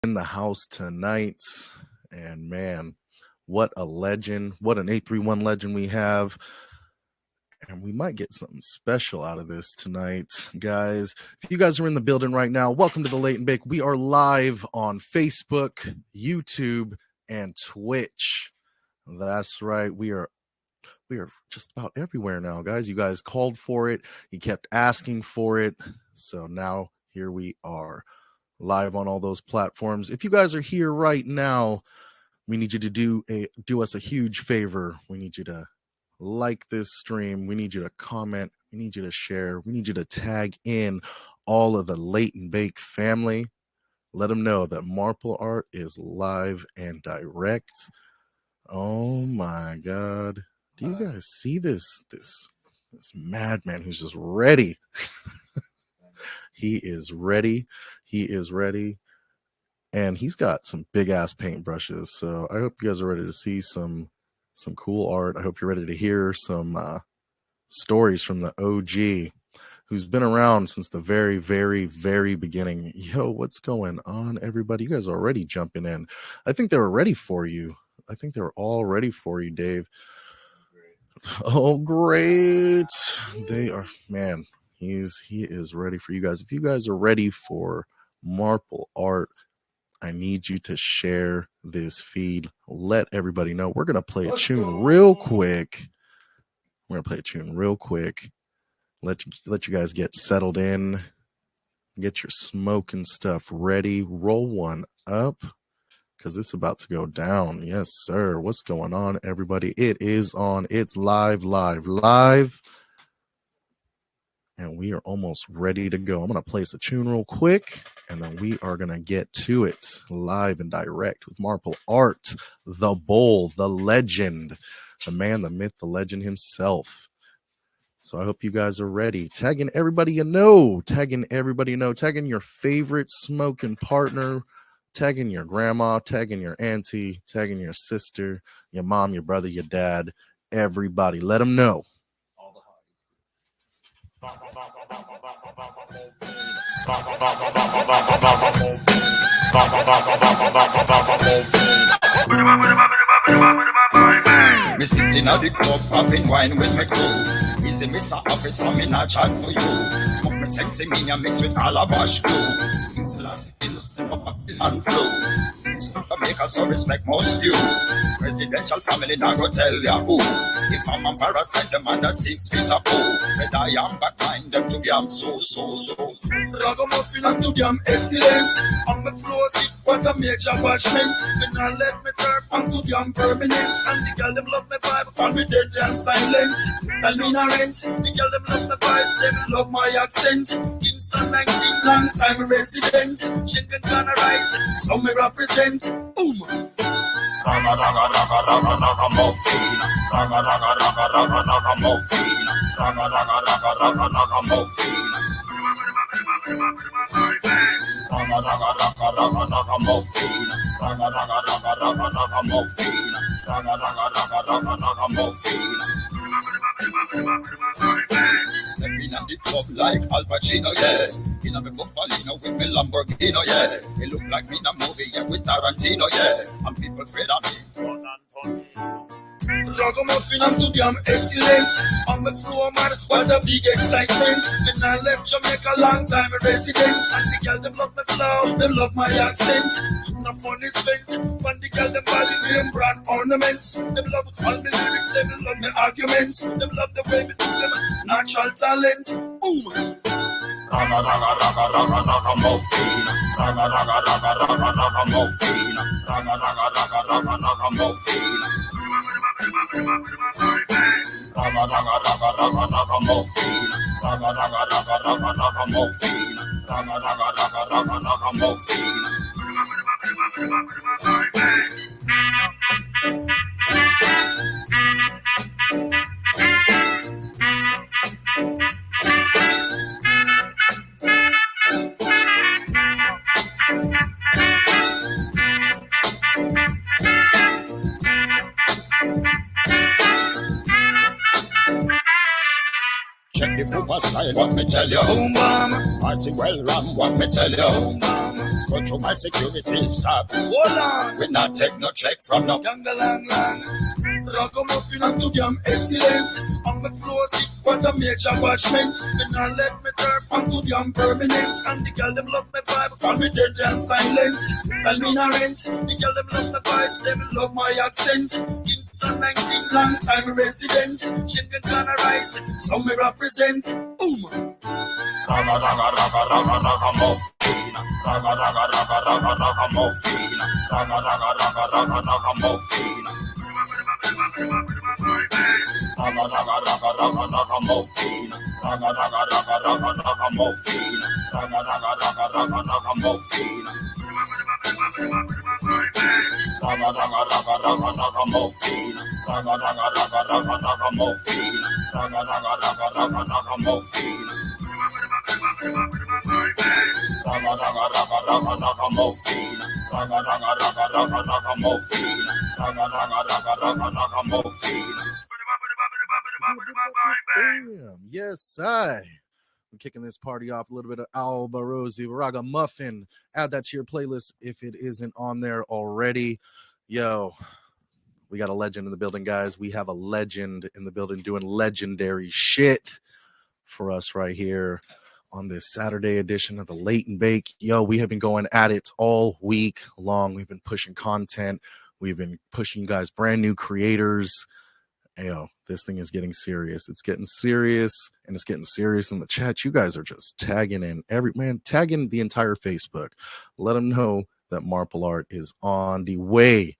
in the house tonight. And man, what a legend. What an 831 legend we have. And we might get something special out of this tonight, guys. If you guys are in the building right now, welcome to the Late and Bake. We are live on Facebook, YouTube, and Twitch. That's right. We are just about everywhere now, guys. You guys called for it. You kept asking for it. So now here we are, live on all those platforms. If you guys are here right now, we need you to do us a huge favor. We need you to like this stream. We need you to comment. We need you to share. We need you to tag in all of the Late and Bake family. Let them know that Marple Art is live and direct. Oh my God. Do you guys see this madman who's just ready? He is ready. He is ready. And he's got some big ass paintbrushes. So I hope you guys are ready to see some cool art. I hope you're ready to hear some stories from the OG, who's been around since the very, very, very beginning. Yo, what's going on, everybody? You guys are already jumping in. I think they were ready for you. I think they were all ready for you, Dave. Oh, great. They are, man, he is ready for you guys. If you guys are ready for Marple Art, I need you to share this feed. Let everybody know. We're going to play a tune real quick. Let you guys get settled in. Get your smoking stuff ready. Roll one up, because it's about to go down. Yes, sir. What's going on, everybody? It is on. It's live. And we are almost ready to go. I'm going to place a tune real quick, and then we are going to get to it live and direct with Marple Art, the bull, the legend, the man, the myth, the legend himself. So I hope you guys are ready. Tagging everybody you know. Tagging your favorite smoking partner. Tagging your grandma. Tagging your auntie. Tagging your sister, your mom, your brother, your dad. Everybody. Let them know. Me sitting at the club, popping wine with my crew. Easy, Mr. Officer, me not chat for you. Smoke me sense me and mix with calabash glue. It's last and flow. Jamaica, so respect most you. Presidential family, now go tell ya who. If I'm a parasite, the man that 6 feet a pole. But I am back mind them to damn so. Ragamuffin and to damn excellent. On the floor, sit what a major bashment. When I left me turf, I'm to damn permanent. And the girl them love me vibe, call me dead and silent. Style me na rent. The girl them love me voice, them love my accent. Kingston 19, long time resident. Chicken gonna rise, so me represent. Raga muffin. Raga muffin. Raga muffin. Stepping at the club like Al Pacino, yeah. In a me Buffalino with me Lamborghini, yeah. It look like me in a movie, yeah, with Tarantino, yeah. And people afraid of me. Ragamuffin, I'm too damn excellent. On the floor, man, what a big excitement. When I left Jamaica, long time resident. And the girl, them love my flow, them love my accent. Enough money spent, when the girl, them body name brand ornaments. Them love all my lyrics, them love my arguments. Them love the way me do them, natural talent. Raga muffin. Raga muffin. Raga muffin. Raga muffin. Raga muffin. Check the Poopa style, what me tell you. Boom bam. Party well ram, what me tell you. Boom bam. go through my security stop. Hold on, we not take no check from no gangalang lang. Ragamuffin and too damn excellent. On the floor sit what a major bashment. Me not left me turf I'm too damn permanent. And the girl them love me vibe, call me dead and silent. Style me na rent. The girl them love me voice, them love my accent. Kingston 19 long time resident. Shinken clan arise, so me represent. Boom. Raga raga raga raga raga muffin. Raga raga raga raga raga muffin. Raga raga raga raga raga muffin. Raga raga raga raga raga muffin. Raga raga raga raga raga muffin. Raga raga raga raga raga muffin. Raga raga raga raga raga muffin. Raga raga raga raga raga muffin. Raga raga raga raga raga muffin. Raga raga raga raga raga muffin. Raga raga raga raga raga muffin. Raga raga raga raga raga muffin. Damn, yes, I'm kicking this party off a little bit of Alba Rosie Raga Muffin. Add that to your playlist if it isn't on there already. Yo, we got a legend in the building, guys. We have a legend in the building doing legendary shit for us right here on this Saturday edition of the Late and Bake. Yo, we have been going at it all week long. We've been pushing content. We've been pushing you guys brand new creators. Yo, this thing is getting serious. It's getting serious, and it's getting serious in the chat. You guys are just tagging in tagging the entire Facebook. Let them know that Marple Art is on the way.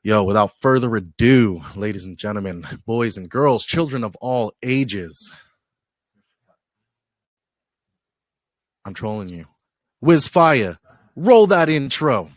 Yo, without further ado, ladies and gentlemen, boys and girls, children of all ages, I'm trolling you. Wizfire, roll that intro.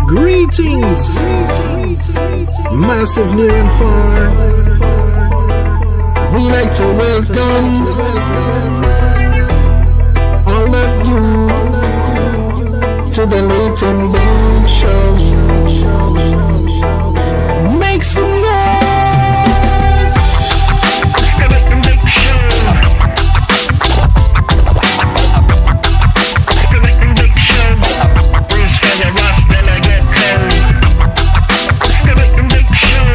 Greetings, massive near and far. We like to welcome all of you to the Late and Bake Show. Make some noise. It's the Late and Bake Show. It's the Late and Bake Show. Bruce Feather, Ross Delegate. It's the Late and Bake Show.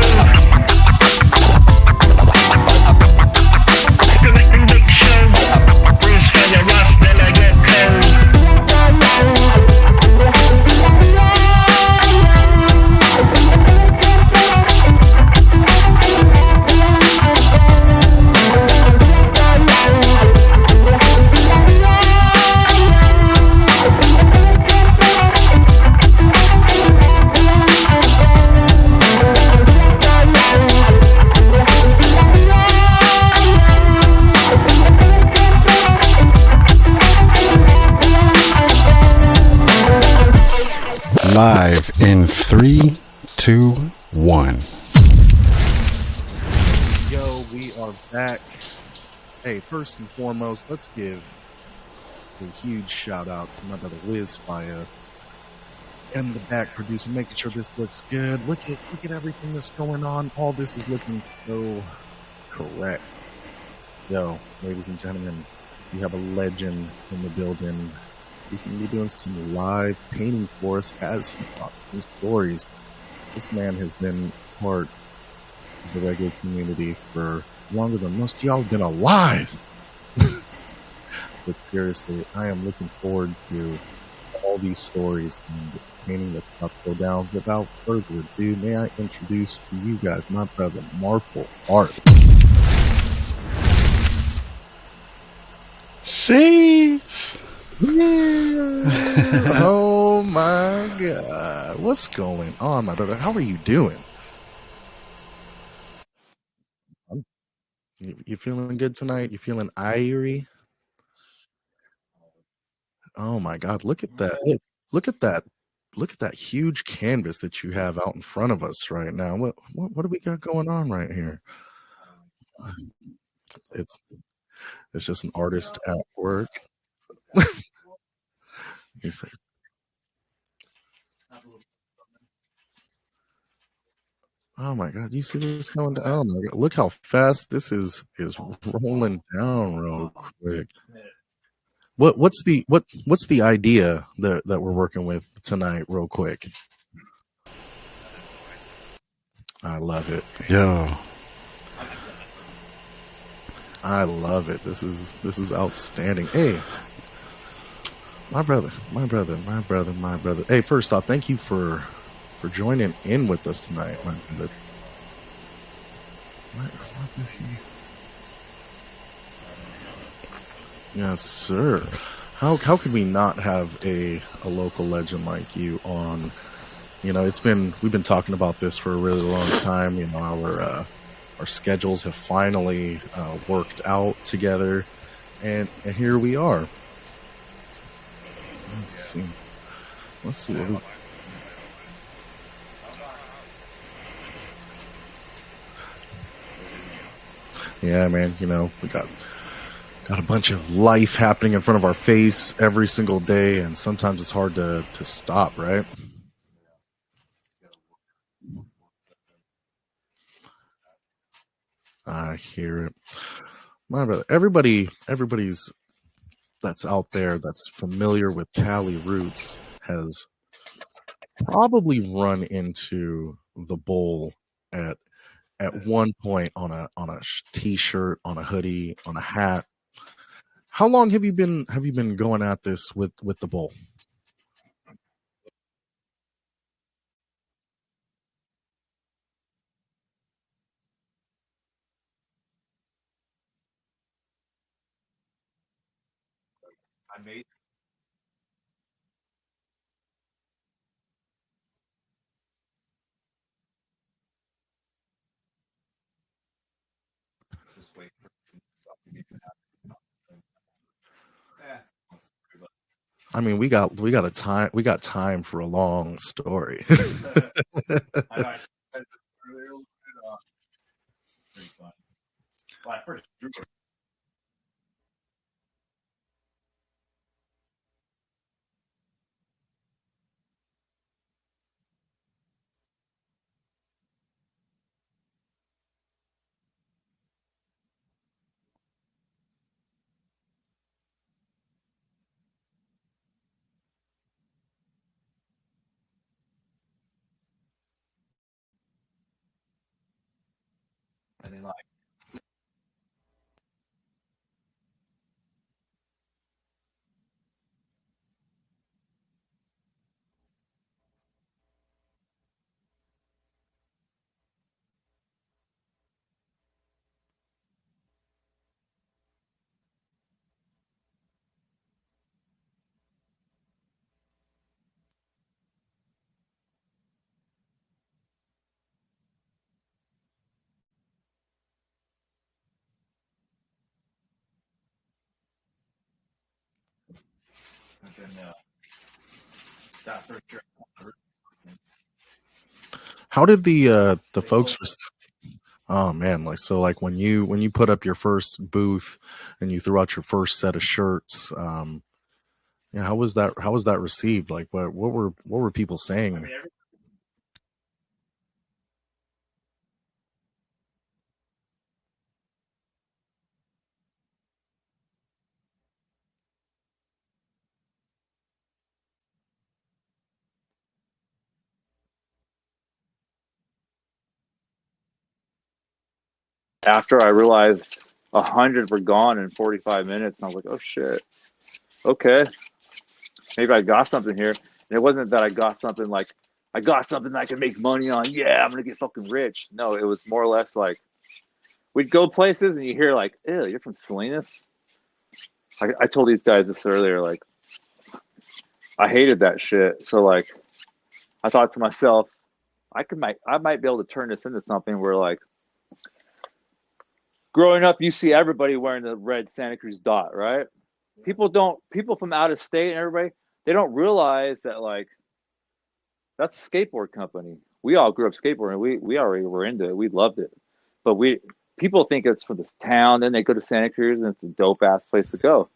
It's the Late and Bake Show. Bruce Feather, Ross Delegate. Live in 3, 2, 1. Yo, we are back. Hey, first and foremost, let's give a huge shout out to my brother Wizfire and the back producer, making sure this looks good. Look at everything that's going on. All this is looking so correct. Yo, ladies and gentlemen, we have a legend in the building. He's going to be doing some live painting for us as he talks some stories. This man has been part of the reggae community for longer than most of y'all have been alive. But seriously, I am looking forward to all these stories and this painting that's about to go down. Without further ado, may I introduce to you guys my brother Marple Art. Sheesh. Oh my God. What's going on, my brother? How are you doing? You feeling good tonight? You feeling irie? Oh my God. Look at that. Look at that. that huge canvas that you have out in front of us right now. What do we got going on right here? It's it's just an artist at work. You say, oh my God, you see this going down? Oh my God, look how fast this is rolling down real quick. What's the idea that we're working with tonight, real quick? I love it. Yeah. I love it. This is outstanding. Hey, my brother. Hey, first off, thank you for joining in with us tonight, my brother. Yes, sir. How could we not have a local legend like you on? You know, we've been talking about this for a really long time. You know, our schedules have finally worked out together, and here we are. Let's see. What we. Yeah, man. You know, we got a bunch of life happening in front of our face every single day, and sometimes it's hard to stop, right? I hear it. My brother, everybody's that's out there that's familiar with Cali roots has probably run into the bowl at one point on a t-shirt, on a hoodie, on a hat. How long have you been going at this with the bowl? I mean, we got time for a long story. How did the folks? Oh man, like so, like when you put up your first booth and you threw out your first set of shirts, yeah, how was that received? Like, what were people saying? After I realized 100 were gone in 45 minutes, and I was like, oh shit, okay, maybe I got something here. And it wasn't that I got something like, I got something that I can make money on. Yeah, I'm gonna get fucking rich. No, it was more or less like we'd go places and you hear like, ew, you're from Salinas. I told these guys this earlier, like I hated that shit. So like I thought to myself, I might be able to turn this into something where like growing up, you see everybody wearing the red Santa Cruz dot, right? People from out of state and everybody, they don't realize that like that's a skateboard company. We all grew up skateboarding. We already were into it. We loved it. But people think it's for this town, then they go to Santa Cruz and it's a dope ass place to go.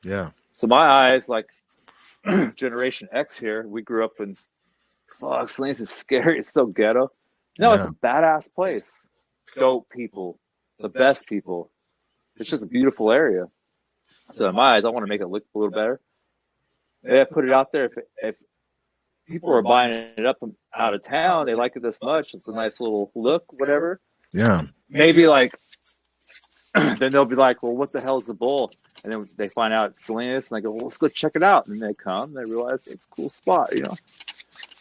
Yeah. So my eyes, like Generation X here, we grew up in Salinas is scary. It's so ghetto. No, it's Yeah. a badass place. Dope people, the best people. It's just a beautiful area. So in my eyes, I want to make it look a little better. Yeah, put it out there. If people are buying it up out of town, they like it this much. It's a nice little look, whatever. Yeah. Maybe like then they'll be like, well, what the hell is the bowl? And then they find out it's Salinas, and they go, well, let's go check it out. And they come, they realize it's a cool spot, you know.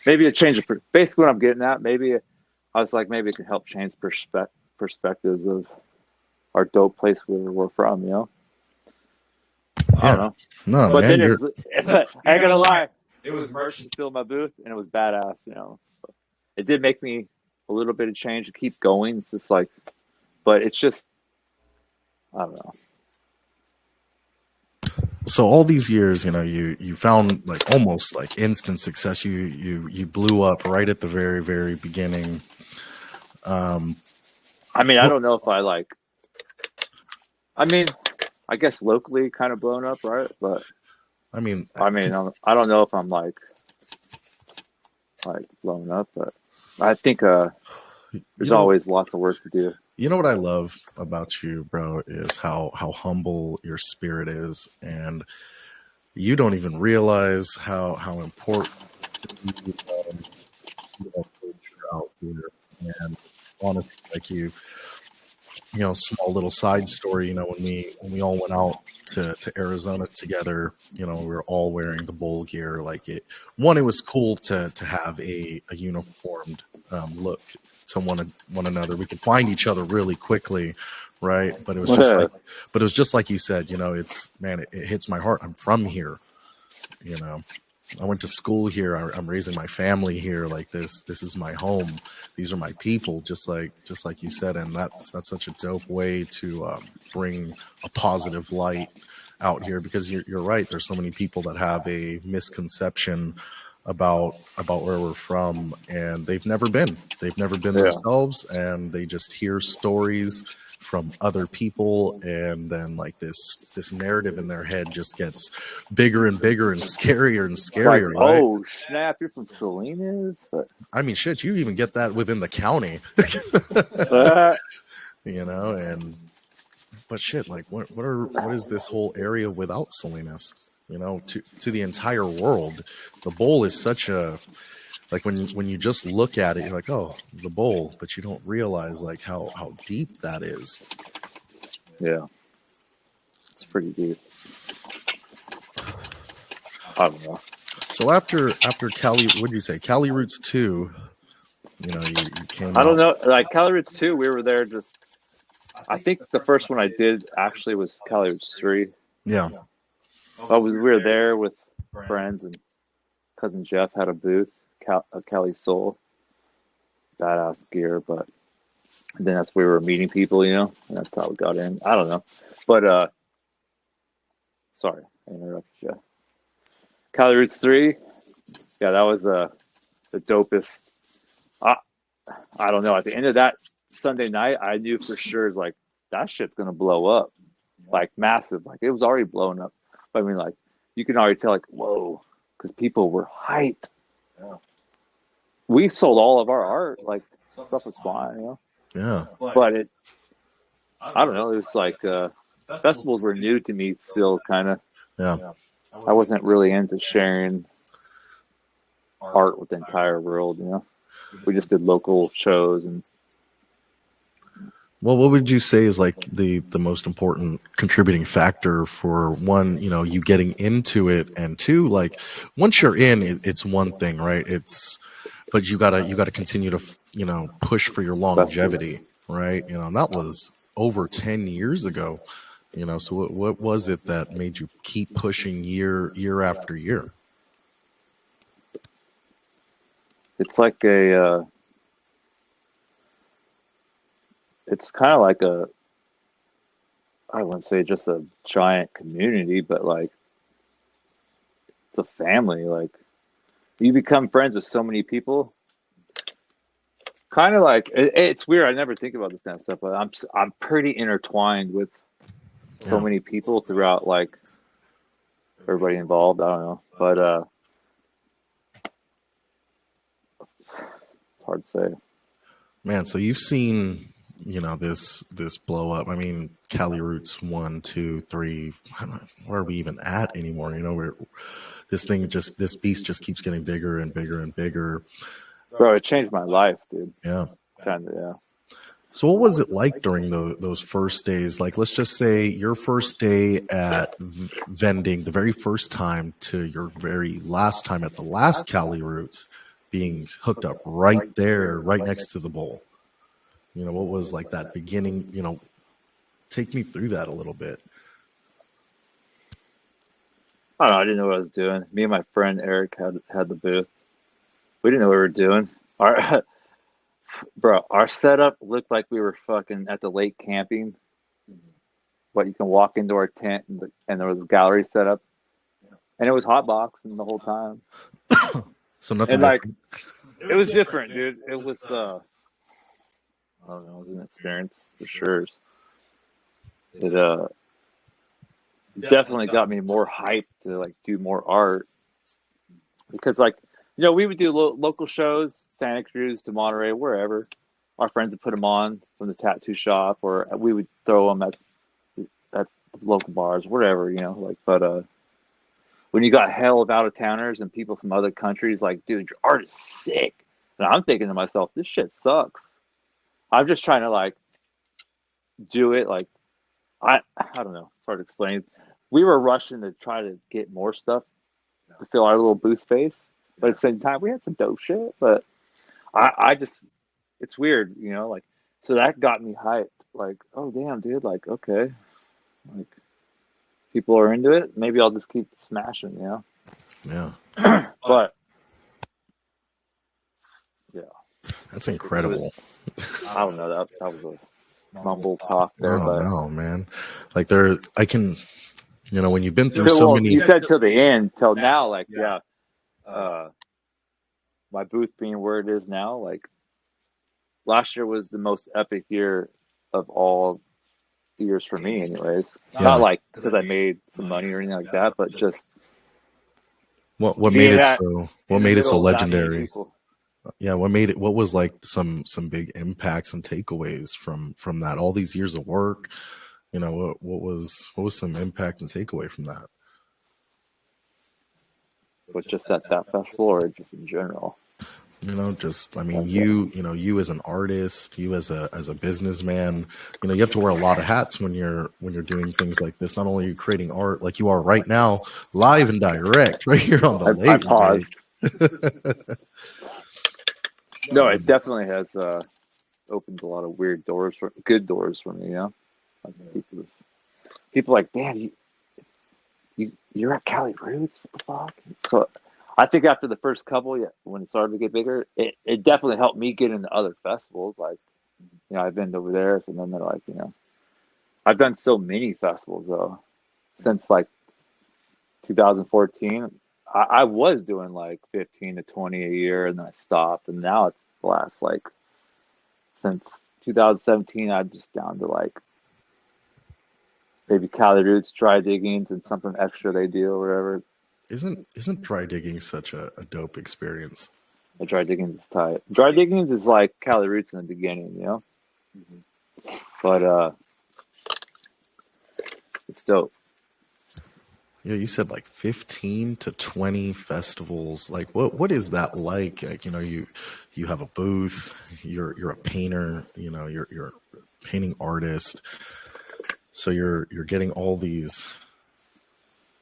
Maybe it changes. Basically, what I'm getting at, maybe I was like, maybe it can help change perspectives of our dope place where we're from, you know. I don't know. No, But man. then I ain't gonna lie, it was merch to fill my booth, and it was badass, you know. So it did make me a little bit of change to keep going. It's just like, but it's just, I don't know. So all these years, you know, you found like almost like instant success. You blew up right at the very, very beginning. I mean, I don't know if I guess locally kind of blown up, right? But I mean, I don't know if I'm like blown up, but I think there's always lots of work to do. You know what I love about you, bro, is how humble your spirit is, and you don't even realize how important you are out here. And honestly, like you know, small little side story. You know, when we all went out to Arizona together, you know, we were all wearing the bowl gear. Like it was cool to have a uniformed look to one another. We could find each other really quickly, right? But it was just like you said, you know, it hits my heart. I'm from here, you know. I went to school here. I'm raising my family here. Like this is my home. These are my people, just like you said. And that's such a dope way to bring a positive light out here, because you're right. There's so many people that have a misconception about where we're from, and they've never been themselves, and they just hear stories from other people, and then like this narrative in their head just gets bigger and bigger and scarier and scarier, like, right? Oh snap, you're from Salinas? I mean, shit, you even get that within the county. You know, but shit, like what is this whole area without Salinas? You know, to the entire world, the bowl is such a, like when you just look at it, you're like, oh, the bowl, but you don't realize like how deep that is. Yeah, it's pretty deep. I don't know. So after Cali, what'd you say? Cali Roots 2, you know, you came I don't out. know. Like Cali Roots 2, we were there just, I think the first one I did actually was Cali Roots 3. Yeah. We were there with friends, and cousin Jeff had a booth, Cali Soul, badass gear. But then that's where we were meeting people, you know, and that's how we got in. I don't know, but sorry, I interrupted you. Cali Roots 3, yeah, that was the dopest. I don't know. At the end of that Sunday night, I knew for sure like that shit's gonna blow up, like massive. Like it was already blowing up. But I mean, like you can already tell, like whoa, because people were hyped. Yeah. We sold all of our art. Like stuff was fine, you know. Yeah. But I don't know. It was like festivals were new to me still, kind of. Yeah. I wasn't really into sharing art with the entire world, you know. We just did local shows. And well, what would you say is like the most important contributing factor for, one, you know, you getting into it, and two, like once you're in, it's one thing, right? But you gotta continue to, you know, push for your longevity, right? You know, and that was over 10 years ago, you know. So what was it that made you keep pushing year after year? it's like it's kind of like I wouldn't say just a giant community, but like it's a family. Like you become friends with so many people. Kind of like it's weird. I never think about this kind of stuff, but I'm pretty intertwined with so Yeah. many people throughout, like everybody involved. I don't know, but it's hard to say. Man, so you've seen, this blow up. I mean, Cali Roots 1, 2, 3. I don't know, where are we even at anymore? Where this beast just keeps getting bigger and bigger and bigger. Bro, it changed my life, dude. Yeah. Kind of, yeah. So what was it like during those first days? Like, let's just say your first day at vending, the very first time, to your very last time at the last Cali Roots, being hooked up right there, right next to the bowl. What was like that beginning? Take me through that a little bit. I don't know. I didn't know what I was doing. Me and my friend Eric had the booth. We didn't know what we were doing. Our setup looked like we were fucking at the lake camping. But you can walk into our tent and there was a gallery set up, and it was hot boxing the whole time. So nothing. And like, it was different, dude. It was I don't know. It was an experience for sure. It definitely got me more hyped to like do more art, because like, we would do local shows, Santa Cruz to Monterey, wherever. Our friends would put them on from the tattoo shop, or we would throw them at local bars, whatever, but when you got hell of out of towners and people from other countries, like, dude, your art is sick, and I'm thinking to myself, this shit sucks. I'm just trying to like do it. Like, I don't know, it's hard to explain. We were rushing to try to get more stuff to fill our little booth space, but at the same time we had some dope shit. But I just, it's weird, like, so that got me hyped. Like, oh damn, dude, like, okay, like, people are into it. Maybe I'll just keep smashing, Yeah. But yeah, That's incredible. I don't know. That was a mumble talk there, Oh but no, man. Like I can, when you've been through so many. You said till the end, till now, like, yeah. My booth being where it is now, like, last year was the most epic year of all years for me, anyways. Yeah. Not like because I made some money or anything like that, but just what made it so middle, legendary? Yeah, what was like some big impacts and takeaways from that, all these years of work? What was some impact and takeaway from that? But just at that festival, or just in general? You as an artist, you as a businessman, you have to wear a lot of hats when you're doing things like this. Not only are you creating art like you are right now, live and direct, right here on the I paused. No, it definitely has opened a lot of good doors for me. Like, people like, damn, you're at Cali Roots. What the fuck? So I think after the first couple, when it started to get bigger, it definitely helped me get into other festivals. Like, I've been over there, and then they're like, I've done so many festivals though since like 2014. I was doing like 15 to 20 a year, and then I stopped, and now it's the last, like, since 2017, I'm just down to like maybe Cali Roots, dry diggings, and something extra they do or whatever. Isn't dry digging such a dope experience? The dry diggings is tight. Dry diggings is like Cali Roots in the beginning, But it's dope. Yeah, you said like 15 to 20 festivals. Like, what is that like? Like, you have a booth, you're a painter, you're a painting artist. So you're getting all these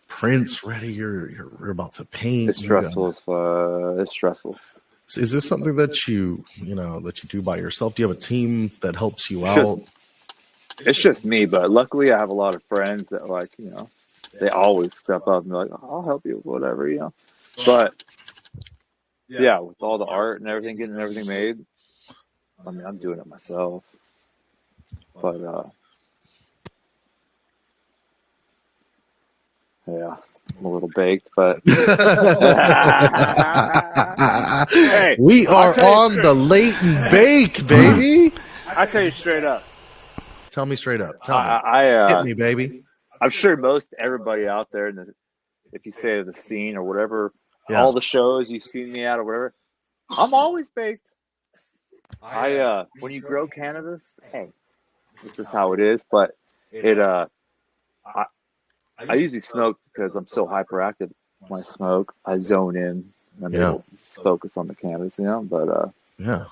prints ready. You're about to paint. It's stressful. It's stressful. Is this something that you do by yourself? Do you have a team that helps you out? It's just me, but luckily I have a lot of friends that, like, they always step up and be like, I'll help you, whatever, But yeah, with all the art and everything, getting everything made, I mean, I'm doing it myself. But Yeah, I'm a little baked, but hey, We I'll are tell you on the straight. late and bake, baby. I tell you straight up. Tell me straight up. Tell me. Hit I me, baby. I'm sure most everybody out there, in the, if you say the scene or whatever, Yeah. all the shows you've seen me at or whatever, I'm always baked. When you grow cannabis, hey, this is how it is. But it I I usually smoke because I'm so hyperactive. When I smoke, I zone in. I'm Yeah. able to focus on the cannabis, you know. But Yeah.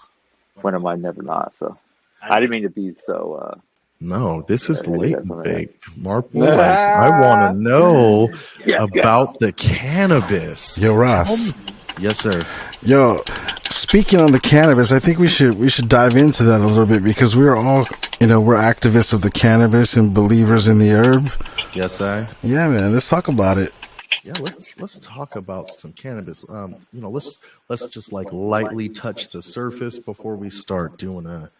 when am I never not? So I didn't mean to be so. No, this is I late guess and I'm bake. Marple, I want to know yes, yes. about the cannabis. Yo, Tell Ross. me. Yes, sir. Yo, speaking on the cannabis, I think we should dive into that a little bit because we're all, we're activists of the cannabis and believers in the herb. Yes, I. Yeah, man. Let's talk about it. Yeah, let's talk about some cannabis. Let's just like lightly touch the surface before we start doing a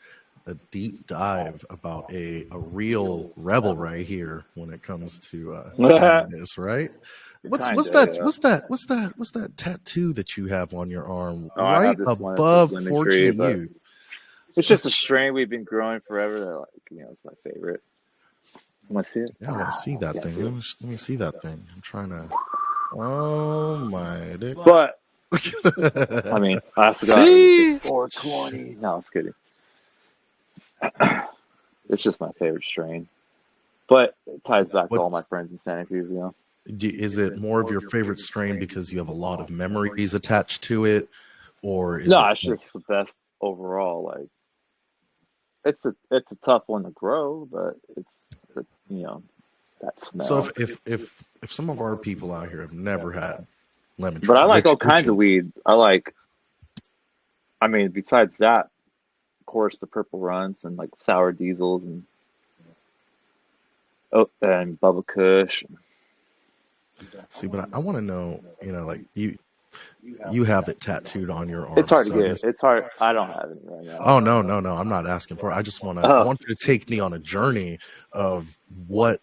deep dive about a real rebel right here when it comes to cannabis, right? What's that? Yeah. What's that tattoo that you have on your arm Oh, I right have this one. It's a above lemon tree, Fortunate but Youth? it's just a strain we've been growing forever. That, like, it's my favorite. Want to see it? Yeah, I want to see that Can't thing. see it. Let me see that thing. I'm trying to. Oh my dick. But I mean, I also got See? 420. No, I was kidding. It's just my favorite strain. But it ties back to What all my friends in Santa Cruz, is it more of your favorite strain because you have a lot of memories attached to it, or is No, it it's like, just the best overall. Like it's a tough one to grow, but it's that so smell. if some of our people out here have never had lemon But tree, I like all which kinds of is weed. I mean, besides that, of course, the purple runs and like sour diesels and Bubba Kush. see, but I want to know, like you have it tattooed on your It's arm, hard to so get. It's hard. I don't have any right now. oh no, I'm not asking for it. I Oh, want you to take me on a journey of what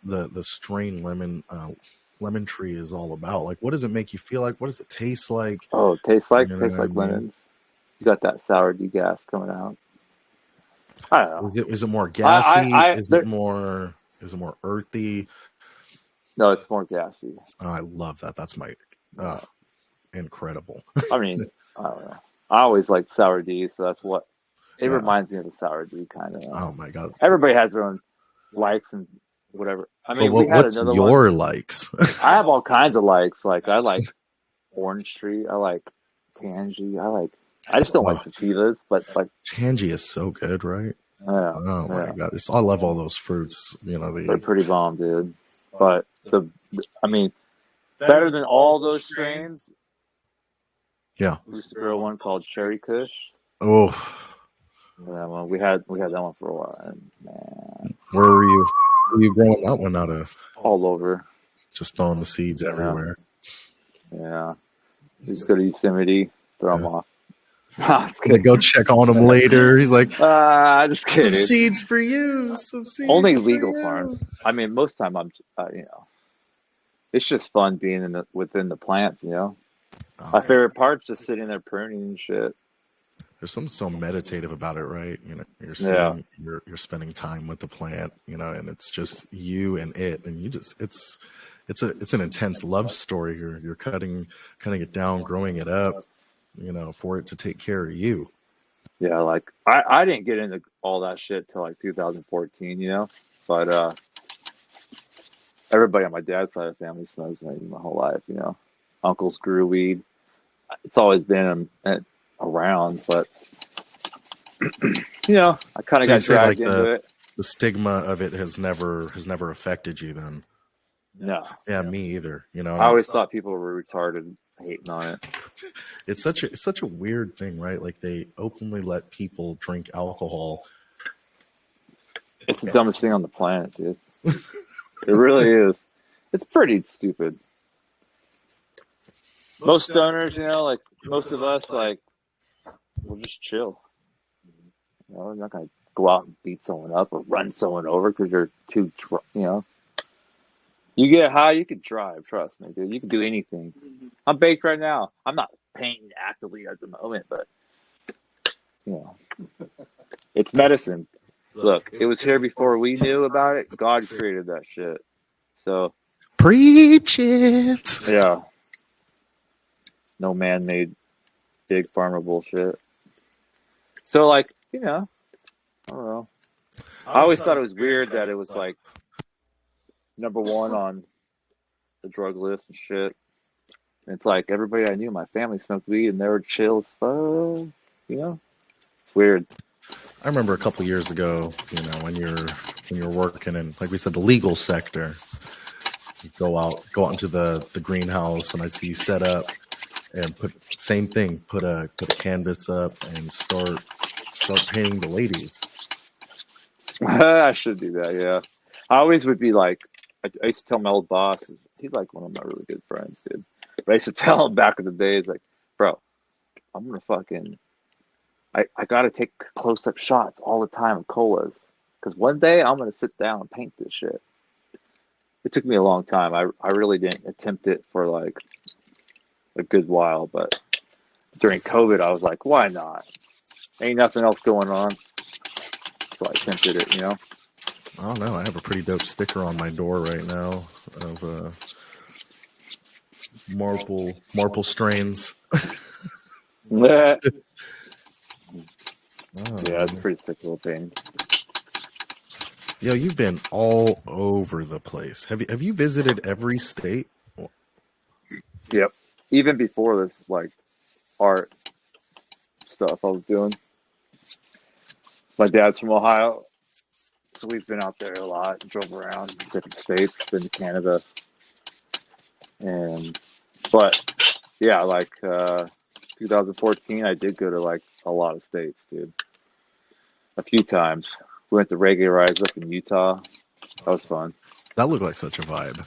the strain lemon tree is all about. Like, what does it make you feel like? What does it taste like? oh, You know tastes what I like mean? lemons. You got that sour gas coming out. I don't know. Is it more gassy? There. Is it more earthy? No, it's more gassy. Oh, I love that. That's my Yeah. incredible. I mean, I don't know. I always liked sour D, so that's what it Yeah. reminds me of the sour D kind of. Oh my god. Everybody has their own likes and whatever. I But mean, we had what's another one. your likes? I have all kinds of likes. Like I like Orange Tree. I like Tangy. I just don't like Oh, sativas, but like tangy is so good, right? yeah, Oh my yeah, god. I love all those fruits. they're pretty bomb, dude. But I mean, better than all those strains. Yeah. We used to grow one called Cherry Kush. Oh, That one we had that one for a while, and man, where were you? Were you growing that one out of? all over. Just throwing the seeds Yeah, everywhere. yeah. We just go to Yosemite, throw them Yeah. off. No, I was They go check on him later. He's like, just some kidding. seeds for you. Some seeds Only for legal you. farms. I mean, most time it's just fun being within the plants. Oh, My yeah. favorite part's just sitting there pruning and shit. There's something so meditative about it, right? You're Yeah, sitting, you're spending time with the plant, and it's just you and it, and you just it's an intense love story. You're cutting it down, growing it up, for it to take care of you. yeah. Like I didn't get into all that shit till like 2014. But everybody on my dad's side of the family smokes weed my whole life. Uncles grew weed. It's always been around, but I kind of So you got say like dragged into it. the stigma of it has never affected you then? No, Yeah, me either. I always thought people were retarded hating on it. It's such a weird thing, right? Like they openly let people drink alcohol. It's the dumbest thing on the planet, dude. It really is. It's pretty stupid. Most stoners, like most of us, like we'll just chill. We're not gonna go out and beat someone up or run someone over because you're too, you You get high, you can drive. Trust me, dude. You can do anything. I'm baked right now. I'm not painting actively at the moment, but you know, it's medicine. Look, it was here before we knew about it. God created that shit. So Preach it. yeah, no man-made big pharma bullshit. So like, you know, I don't know. I always thought it was weird that it was like #1 on the drug list and shit. And it's like everybody I knew, my family smoked weed and they were chill as fuck. You know, it's weird. I remember a couple years ago, when you're working in, like we said, the legal sector. You go out into the greenhouse, and I see you set up and same thing. Put a canvas up and start painting the ladies. I should do that. Yeah, I always would be like, I used to tell my old boss. He's like one of my really good friends, dude. But I used to tell him back in the days, like, bro, I'm gonna fucking, I gotta take close-up shots all the time of colas, because one day I'm gonna sit down and paint this shit. It took me a long time. I really didn't attempt it for like a good while, but during COVID, I was like, why not? Ain't nothing else going on. So I attempted it, you know? I don't know. I have a pretty dope sticker on my door right now of marple strains. Yeah, Oh, it's pretty sick little thing. Yo, you've been all over the place. Have you visited every state? Yep. Even before this, like, art stuff I was doing. My dad's from Ohio, so we've been out there a lot, drove around different states, been to Canada. But yeah, like 2014, I did go to like a lot of states, dude. A few times. We went to Reggae Rise up in Utah. That was fun. That looked like such a vibe.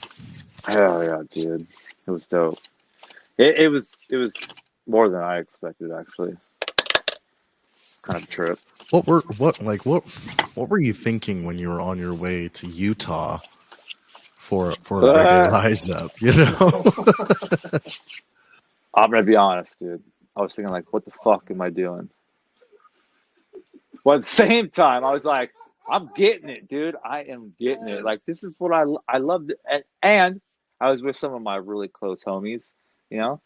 Hell yeah, dude. It was dope. It was more than I expected, actually. Kind of a trip. What were you thinking when you were on your way to Utah for a Reggae Rise Up? I'm gonna be honest, dude. I was thinking like, what the fuck am I doing? But at the same time, I was like, I'm getting it, dude. I am getting it. Like, this is what I loved. And I was with some of my really close homies, you know,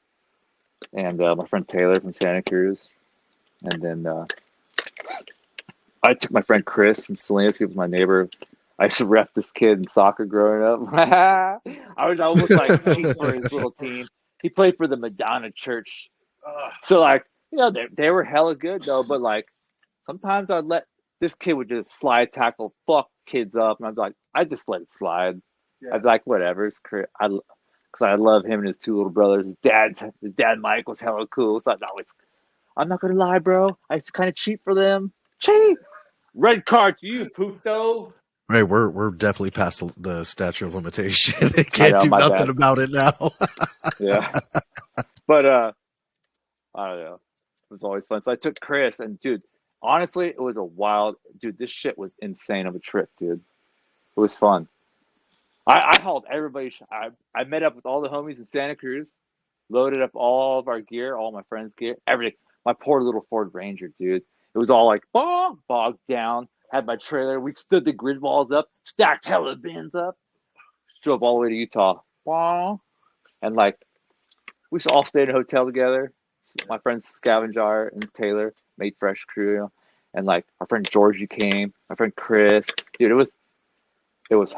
and my friend Taylor from Santa Cruz. And then I took my friend Chris from Salinas. He was my neighbor. I used to ref this kid in soccer growing up. I was almost like cheating for his little team. He played for the Madonna Church. So, like, you know, they were hella good, though. But, like, sometimes I'd let this kid would just slide tackle, fuck kids up. And I'd be like, I just let it slide. Yeah. I'd be like, whatever. It's because I love him and his two little brothers. His dad Mike was hella cool. So I'm not going to lie, bro. I used to kind of cheat for them. Cheat! Red card to you, Puto. Right, we're definitely past the statute of limitation. They can't do nothing bad about it now. Yeah. But, I don't know. It was always fun. So I took Chris, and, dude, honestly, it was a wild... Dude, this shit was insane of a trip, dude. It was fun. I hauled everybody... I met up with all the homies in Santa Cruz, loaded up all of our gear, all my friends' gear, everything. My poor little Ford Ranger, dude. It was all like, bogged down. Had my trailer. We stood the grid walls up, stacked hella bins up, drove all the way to Utah. And, like, we all stayed in a hotel together. My friends Scavenger and Taylor made fresh crew, you know? And like our friend Georgie came, my friend Chris, dude. It was,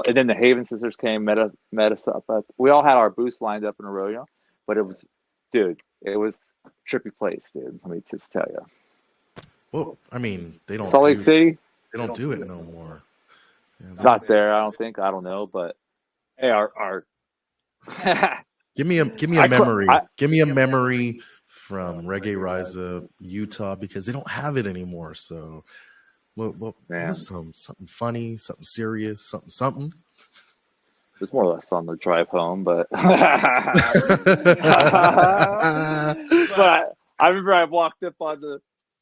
and then the Haven sisters came, met us up. We all had our booths lined up in a row, you know. But it was a trippy place, dude. Let me just tell you. Well, I mean, they don't. Salt Lake City. They don't do it no more. Yeah, not there, I don't think. I don't know, but hey, our Give me a memory. Give me a memory from Reggae Rise Up, Utah, because they don't have it anymore. So, what is something funny, something serious, something? It's more or less on the drive home, but but I remember I walked up on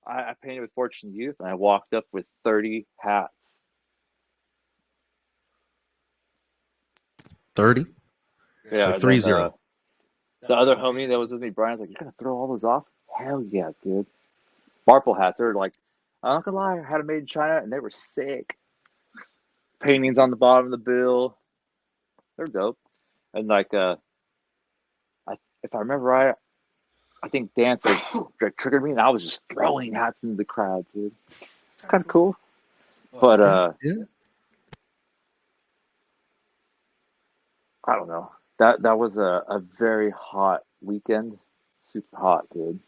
I painted with Fortune Youth, and I walked up with 30 hats. 30? Yeah, Like and 3-0. the other homie that was with me, Brian's like, "You're gonna throw all those off?" Hell yeah, dude. Marple hats. They're like, I'm not gonna lie, I had them made in China, and they were sick. Paintings on the bottom of the bill. They're dope. And like, if I remember right, I think Dan said triggered me, and I was just throwing hats into the crowd, dude. It's kind of cool. But Yeah. I don't know. That was a very hot weekend. Super hot, dude.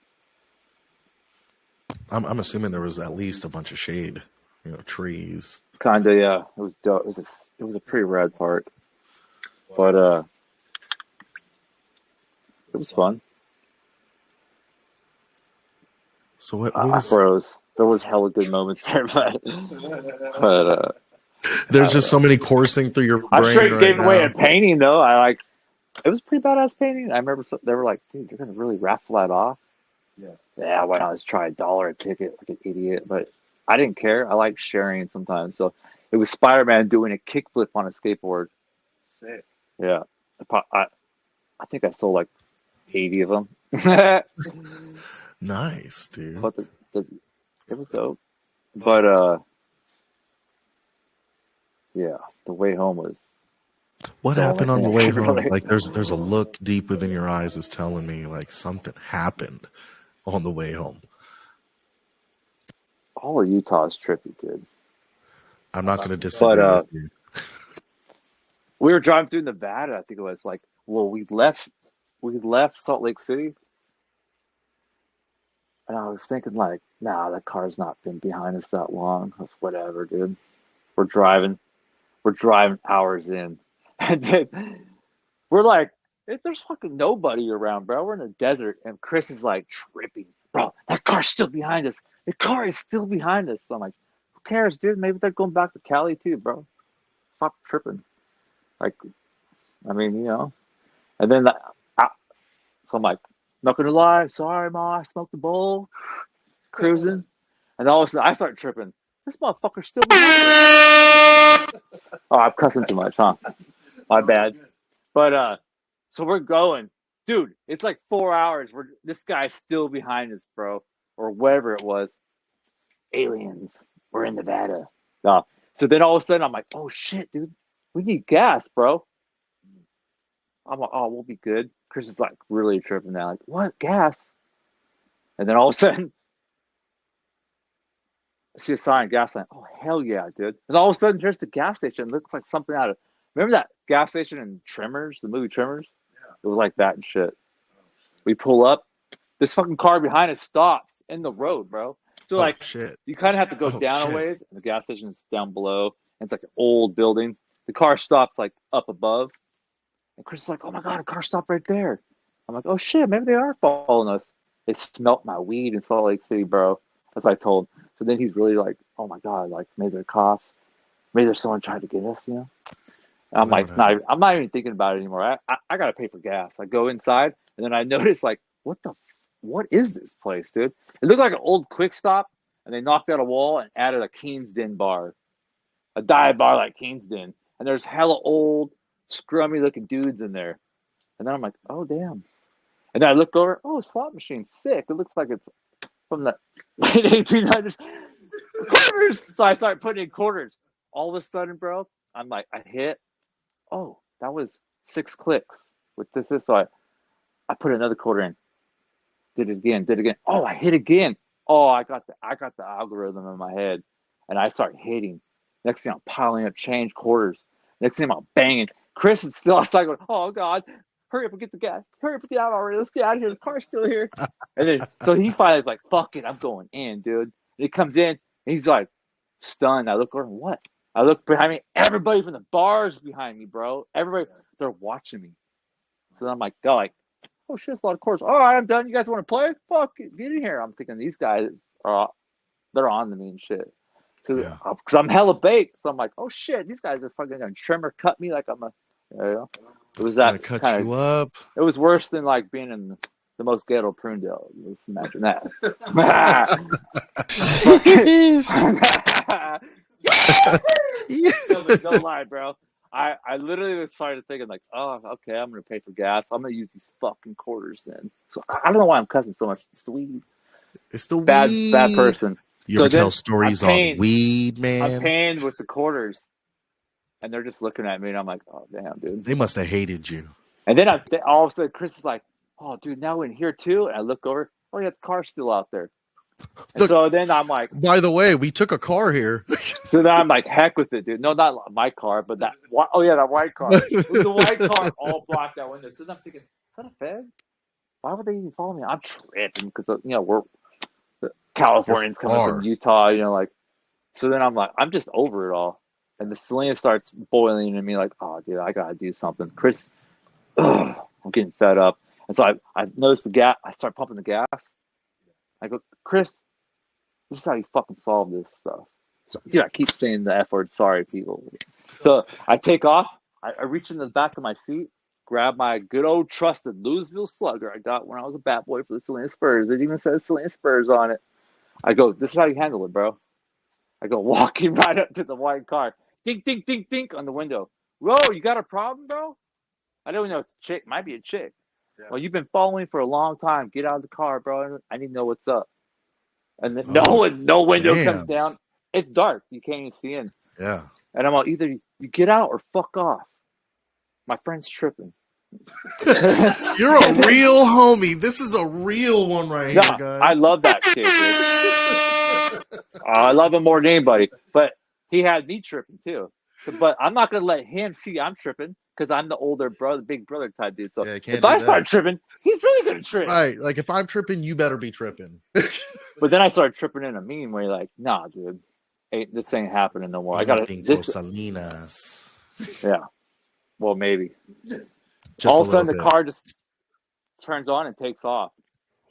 I'm assuming there was at least a bunch of shade, trees. Kinda, yeah. It was dope. It was a pretty rad park. But it was fun. So what I was? froze. There was hella good moments there, but There's just so many coursing through your I brain straight right gave away now. a painting though. It was a pretty badass painting. I remember they were like, "Dude, you're gonna really raffle that off?" Yeah. Why not? Let's try $1 a ticket like an idiot. But I didn't care. I like sharing sometimes. So it was Spider-Man doing a kickflip on a skateboard. Sick. Yeah, I think I sold like 80 of them. But Nice, dude. it was dope. But yeah, the way home was. What the happened on only the thing way I can home? relate. Like there's a look deep within your eyes that's telling me like something happened on the way home. All of Utah is trippy, dude. I'm not going to disagree But with you. we were driving through Nevada. I think it was like, well, we left Salt Lake City, and I was thinking like, nah, that car's not been behind us that long. That's whatever, dude. We're driving hours in, and then we're like, there's fucking nobody around, bro. We're in the desert, and Chris is like tripping, bro. That car's still behind us. The car is still behind us. So I'm like, who cares, dude? Maybe they're going back to Cali too, bro. Stop tripping. Like, I mean, And then, so I'm like, not gonna lie, sorry, ma, I smoked the bowl, cruising, and all of a sudden I start tripping. This motherfucker's still behind us. Oh, I'm cussing too much, huh? My bad. But so we're going, dude. It's like 4 hours. This guy's still behind us, bro, or whatever it was. Aliens. We're in Nevada. So then all of a sudden I'm like, oh shit, dude, we need gas, bro. I'm like, oh, we'll be good. Chris is like really tripping now, like, what gas? And then all of a sudden, I see a sign, gas line. Oh hell yeah, dude! And all of a sudden, there's the gas station. It looks like something out of. Remember that gas station in Tremors, the movie Tremors? Yeah. It was like that and shit. We pull up. This fucking car behind us stops in the road, bro. So like, Shit. you kind of have to go Oh, down shit. a ways, and the gas station's down below. And it's like an old building. The car stops like up above. And Chris is like, oh my God, a car stopped right there. I'm like, oh shit, maybe they are following us. They smelt my weed in Salt Lake City, bro. That's what I told him. So then he's really like, oh my God, like maybe they're cops. Maybe there's someone trying to get us, And I'm like, nah, I'm not even thinking about it anymore. I got to pay for gas. I go inside and then I notice like, what is this place, dude? It looked like an old Quick Stop and they knocked out a wall and added a Keen's Den bar. A dive bar like Keen's Den. And there's hella old, scrummy looking dudes in there. And then I'm like, oh damn. And then I look over, oh, slot machine, sick. It looks like it's from the late 1800s. Quarters. So I start putting in quarters. All of a sudden, bro, I'm like, I hit. Oh, that was 6 clicks with this. So I put another quarter in. Did it again. Oh, I hit again. Oh, I got the algorithm in my head, and I start hitting. Next thing I'm piling up change quarters. Next thing I'm banging. Chris is still outside going, oh God, hurry up and get the gas. Hurry up and get out already. Let's get out of here. The car's still here. And then so he finally is like, fuck it, I'm going in, dude. And he comes in and he's like stunned. I look over, what? I look behind me. Everybody from the bars behind me, bro. Everybody, they're watching me. So then I'm like, they're like, oh shit, it's a lot of course. All right, I'm done. You guys want to play? Fuck it, get in here. I'm thinking these guys they're on to me and shit. Because I'm hella baked. So I'm like, oh shit, these guys are fucking gonna trim or cut me like I'm a. It was that cut kind you of. up. It was worse than like being in the most ghetto Prunedale. Let's imagine that. No, but don't lie, bro. I literally started thinking like, oh, okay, I'm gonna pay for gas. I'm gonna use these fucking quarters then. So I don't know why I'm cussing so much. It's the weed. It's the Bad weed. person. You So ever tell then stories on weed, man? I'm paying with the quarters, and they're just looking at me, and I'm like, oh damn, dude. They must have hated you. And then all of a sudden, Chris is like, oh, dude, now we're in here too. And I look over, oh yeah, the car's still out there. And so then I'm like, by the way, we took a car here. so then I'm like, heck with it, dude. No, not my car, but that. Oh yeah, that white car. It was the white car all blocked out window. So then I'm thinking, is that a Fed? Why would they even follow me? I'm tripping because we're Californians coming from Utah, like. So then I'm like, I'm just over it all, and the Selena starts boiling in me like, oh dude, I gotta do something. Chris, I'm getting fed up, and so I noticed the gas. I start pumping the gas. I go, Chris, this is how you fucking solve this stuff. So, dude, I keep saying the F word. Sorry, people. So I take off. I reach in the back of my seat, grab my good old trusted Louisville Slugger I got when I was a bat boy for the Selena Spurs. It even says Selena Spurs on it. I go, this is how you handle it, bro. I go walking right up to the white car. Dink, dink, dink, dink on the window. Bro, you got a problem, bro? I don't know. It's a chick. Might be a chick. Yeah. Well, you've been following me for a long time. Get out of the car, bro. I need to know what's up. And then no window comes down. It's dark. You can't even see in. Yeah. And I'm like, either you get out or fuck off. My friend's tripping. You're a real homie. This is a real one right here, guys. I love that kid, dude. I love him more than anybody. But he had me tripping too. But I'm not gonna let him see I'm tripping because I'm the older brother, big brother type dude. So if I start tripping, he's really gonna trip. Right. Like if I'm tripping, you better be tripping. But then I started tripping in a mean way, like, nah, dude. This ain't happening no more. I got this. Salinas. Yeah. Well, maybe. Just all of a sudden, the car just turns on and takes off.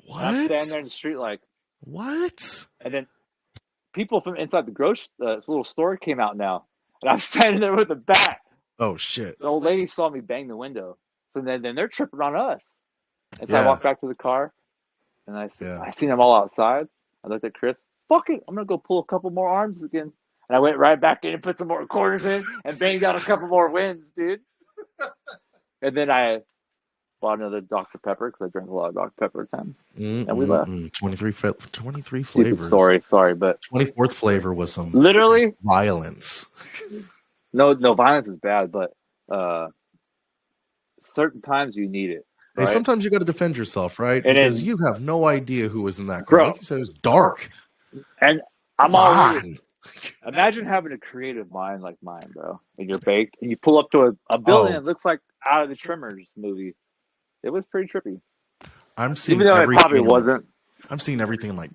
What? And I'm standing there in the street, like, what? And then people from inside the little store came out now, and I'm standing there with a bat. Oh shit! The old lady saw me bang the window, so then they're tripping on us. And so I walked back to the car, and I seen them all outside. I looked at Chris. Fuck it, I'm gonna go pull a couple more arms again. And I went right back in and put some more quarters in and banged out a couple more wins, dude. And then I bought another Dr. Pepper because I drank a lot of Dr. Pepper at the time. And we left. 23 Stupid flavors. Story, sorry, but 24th flavor was some literally violence. No, violence is bad, but certain times you need it. Right? Hey, sometimes you got to defend yourself, right? And because you have no idea who was in that car. Like you said, it was dark. And I'm already. Imagine having a creative mind like mine, bro, and you're baked, and you pull up to a building that looks like out of the Tremors movie. It was pretty trippy. I'm seeing even though it probably wasn't. I'm seeing everything like,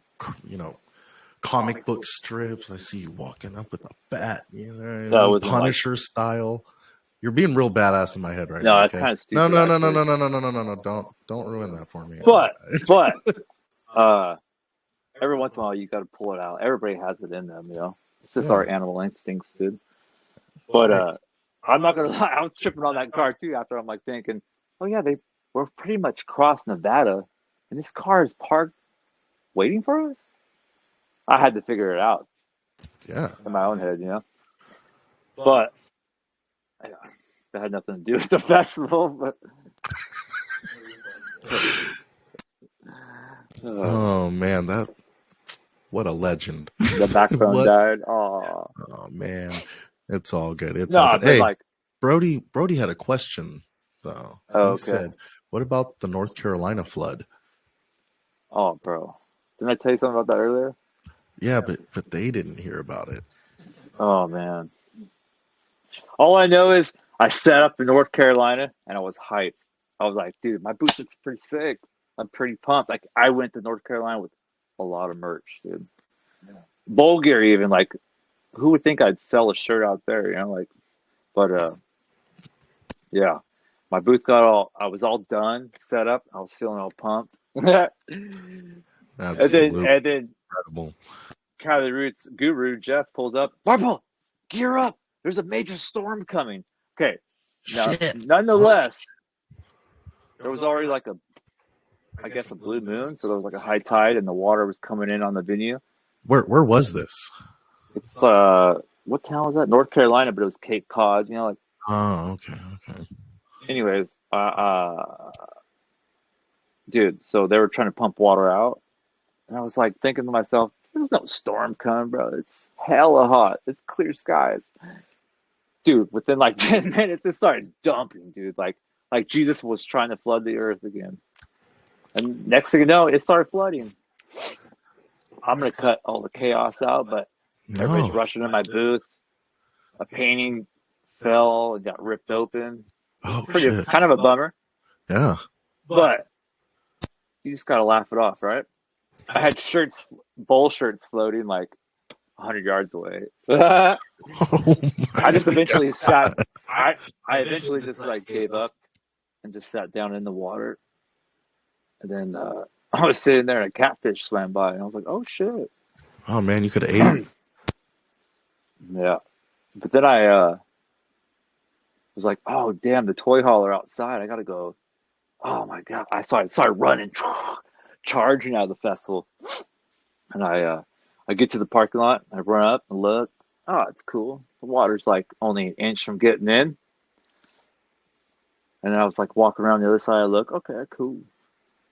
comic book strips. I see you walking up with a bat, Punisher style. You're being real badass in my head right now. No, that's kind of stupid. No. Don't ruin that for me. But every once in a while, you got to pull it out. Everybody has it in them, It's just our animal instincts, dude. But I'm not gonna lie, I was tripping on that car too. After I'm like thinking, oh yeah, we're pretty much cross Nevada, and this car is parked, waiting for us. I had to figure it out. Yeah. In my own head, But that had nothing to do with the festival. But oh man, what a legend. The backbone died. Oh man. It's all good. It's all good. Hey, Brody had a question though. He said, what about the North Carolina flood? Oh, bro. Didn't I tell you something about that earlier? Yeah, but they didn't hear about it. Oh man. All I know is I set up in North Carolina and I was hyped. I was like, dude, my boots looks pretty sick. I'm pretty pumped. Like I went to North Carolina with a lot of merch, dude. Yeah. Bulgaria even, like, who would think I'd sell a shirt out there, but yeah. My booth I was all done, set up. I was feeling all pumped. and then incredible. Cali Roots guru Jeff pulls up. Marple, gear up. There's a major storm coming. Okay. Now, nonetheless, there was already like a blue moon. So there was like a high tide and the water was coming in on the venue. Where was this? It's what town was that? North Carolina, but it was Cape Cod, like Oh, okay. Anyways, dude, so they were trying to pump water out, and I was like thinking to myself, "There's no storm coming, bro. It's hella hot. It's clear skies." Dude, within like 10 minutes, it started dumping, dude. Like Jesus was trying to flood the earth again. And next thing you know, it started flooding. I'm gonna cut all the chaos out, but everybody's No. rushing in my booth. A painting fell and got ripped open. Oh Pretty shit. kind of a bummer, Yeah. but you just gotta laugh it off, right? I had bowl shirts floating like 100 yards away. I Oh just my eventually God. sat. I eventually just like gave up and just sat down in the water. And then I was sitting there and a catfish swam by, and I was like, "Oh shit!" Oh man, you could have ate it. Yeah, but then I was like, "Oh damn, the toy hauler outside! I gotta go." Oh my god! I started running, charging out of the festival, and I get to the parking lot. I run up and look. Oh, it's cool. The water's like only an inch from getting in, and then I was like walking around the other side. I look, okay, cool.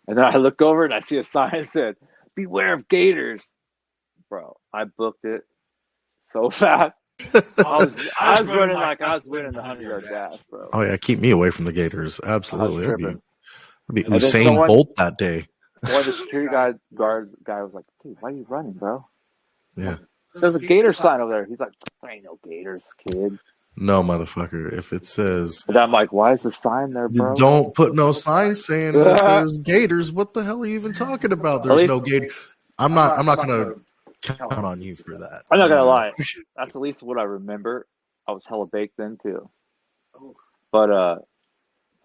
And then I look over and I see a sign that said, "Beware of gators." Bro, I booked it so fast. I was running like I was winning the 100-yard dash, bro. Oh yeah, keep me away from the gators. I was Absolutely. That'd tripping. be And then Usain Bolt that day. one of the security guy was like, "Dude, why are you running, bro? Yeah. There's a gator sign over there." He's like, "There ain't no gators, kid." No, motherfucker. If it says And I'm like, "Why is the sign there, bro?" don't put no sign saying that there's gators, what the hell are you even talking about? There's no gator. I'm not gonna count on you for that. I'm not gonna lie. That's at least what I remember. I was hella baked then too. But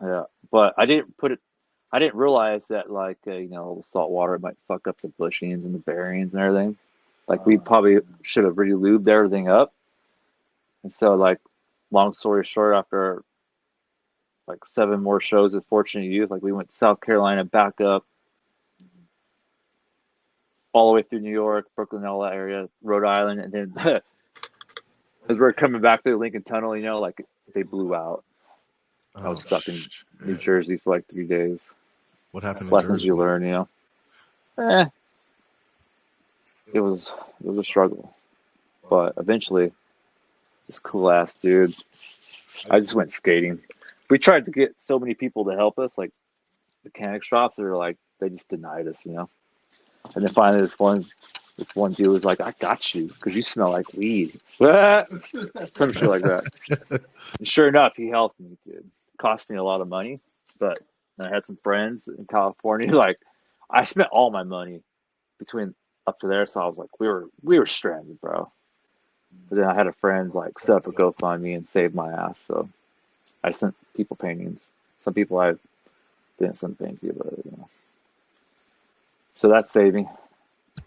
yeah. But I didn't realize that like the salt water might fuck up the bushings and the bearings and everything. Like we probably should have really lubed everything up. And so like long story short, after like 7 more shows at Fortunate Youth, like we went to South Carolina, back up all the way through New York, Brooklyn, all that area, Rhode Island, and then as we're coming back through the Lincoln Tunnel, like they blew out. I was stuck in New Jersey for like 3 days. What happened in Lessons Jersey? you learn, It was a struggle, but eventually, this cool ass dude. I just went skating. We tried to get so many people to help us, like mechanic shops. They just denied us, And then finally, this one dude was like, "I got you because you smell like weed." Some shit like that. And sure enough, he helped me, dude. Cost me a lot of money, but I had some friends in California. Like, I spent all my money between up to there, so I was like, we were stranded, bro. But then I had a friend like set up a GoFundMe and saved my ass. So I sent people paintings. Some people I didn't send paintings to, but So that saved me.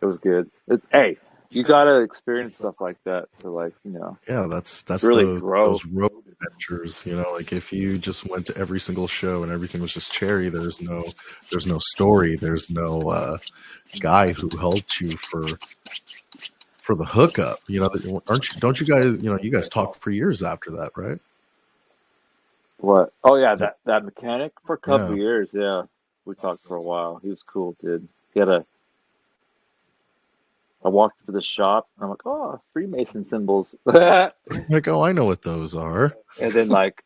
It was good. Hey, you gotta experience stuff like that to Yeah, that's really grow. those road adventures. Like if you just went to every single show and everything was just cherry, there's no story, there's no guy who helped you for the hookup. Don't you guys? You guys talked for years after that, right? What? Oh yeah, that mechanic for a couple of years. Yeah, we talked for a while. He was cool, dude. I walked to the shop and I'm like, "Oh, Freemason symbols." Like, oh, I know what those are. And then like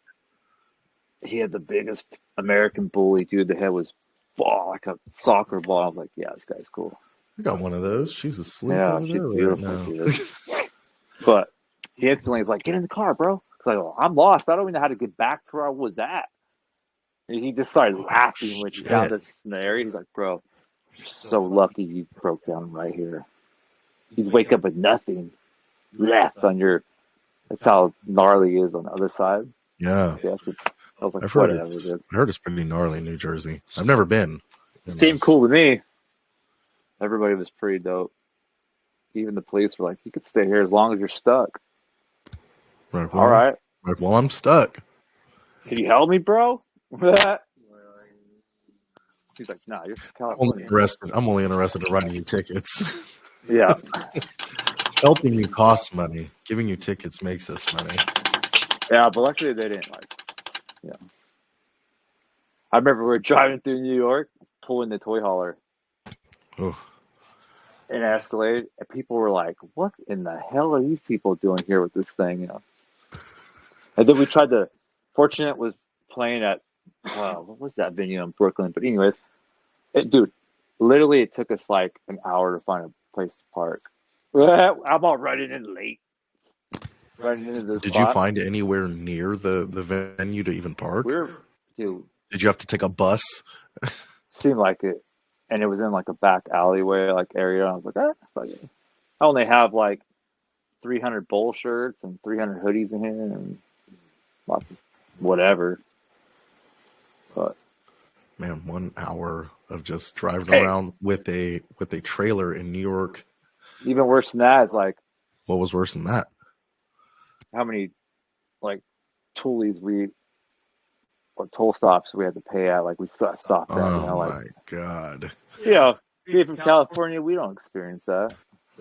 he had the biggest American bully, dude. The head was like a soccer ball. I was like, "Yeah, this guy's cool." I got one of those. She's asleep. Yeah, over she's there beautiful, right now. dude. But he instantly was like, "Get in the car, bro." Cause I'm lost. I don't even know how to get back to where I was at. And he just started laughing when he found us in the area. He's like, "Bro, you're so lucky you broke down right here. You'd wake up with nothing left on your." That's how gnarly he is on the other side. Yeah. I was like, I've heard whatever, it's dude. I heard it's pretty gnarly in New Jersey. I've never been. Seemed cool to me. Everybody was pretty dope. Even the police were like, "You could stay here as long as you're stuck." Like, All right. Like, well, I'm stuck. Can you help me, bro? He's like, "Nah, you're from California." I'm only interested in writing you tickets. Yeah. Helping you costs money. Giving you tickets makes us money. Yeah, but luckily they didn't I remember we were driving through New York, pulling the toy hauler Oh, in Escalade, and people were like, "What in the hell are these people doing here with this thing?" And then we tried to. Fortunate was playing at what was that venue in Brooklyn? But anyways, dude, literally it took us like an hour to find a place to park. I'm all running in late, running into this did you spot. find anywhere near the venue to even park? Dude, Did you have to take a bus? seemed like it, and it was in like a back alleyway like area. I was like, fuck it. I only have like 300 bowl shirts and 300 hoodies in here and lots of whatever. But Man, 1 hour of just driving around with a trailer in New York. even worse than that is like What was worse than that? how many like toolies or toll stops we had to pay at. Like we stopped at, Oh like my god! being from California, we don't experience that.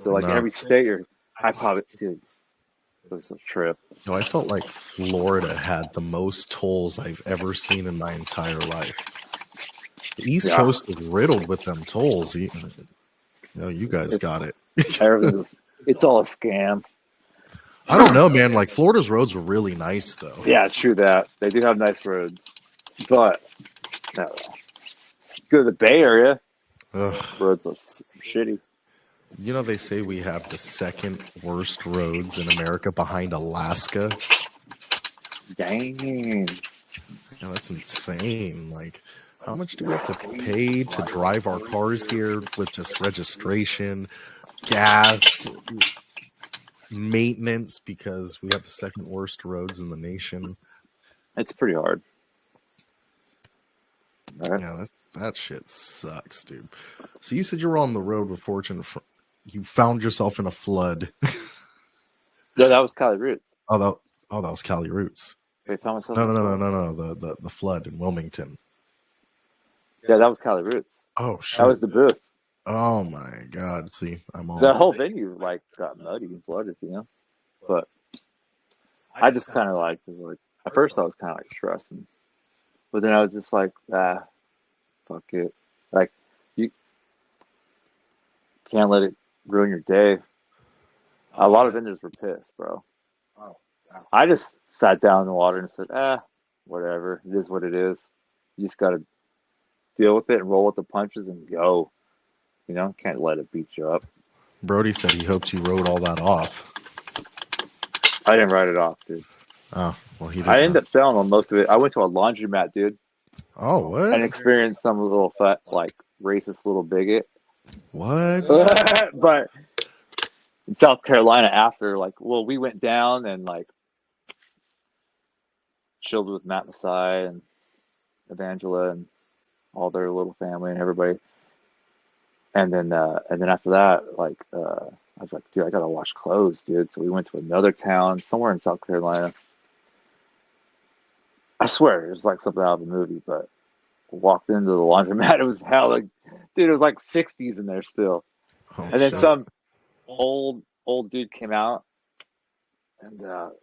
So like No. every state, dude, it was a trip. No, I felt like Florida had the most tolls I've ever seen in my entire life. The East Coast is riddled with them tolls. You guys got it. It's all a scam. I don't know, man. Like Florida's roads were really nice, though. Yeah, true that. They do have nice roads. But no. Go to the Bay Area, Ugh. roads look shitty. You know, they say we have the second worst roads in America behind Alaska. Dang. Yeah, that's insane. Like, how much do we have to pay to drive our cars here with just registration, gas, maintenance, because we have the second worst roads in the nation? It's pretty hard. Right. Yeah, that shit sucks, dude. So you said you were on the road with Fortune. You found yourself in a flood. No, that was Cali Roots. Oh, that was Cali Roots. Wait, found myself No. The flood in Wilmington. Yeah, that was Cali Roots. Oh shit. That was the booth. Oh my god. See, I'm on. The whole venue like got muddy and flooded, But I just kind of was like at first I was kind of like stressing, but then I was just like, fuck it. Like you can't let it ruin your day. A lot of vendors were pissed, bro. I just sat down in the water and said, whatever. It is what it is. You just got to deal with it and roll with the punches and go. Can't let it beat you up. Brody said he hopes you wrote all that off. I didn't write it off, dude. Oh, well, he did. I ended up selling on most of it. I went to a laundromat, dude. Oh, what? And experienced some little like racist little bigot. What? But in South Carolina after, we went down and chilled with Matt Masai and Evangela and all their little family and everybody. And then after that, I was like, dude, I gotta wash clothes, dude. So we went to another town somewhere in South Carolina. I swear, it was like something out of a movie, but walked into the laundromat, it was hell, dude, it was like 60s in there still. Oh, And then shit. some old dude came out, and oh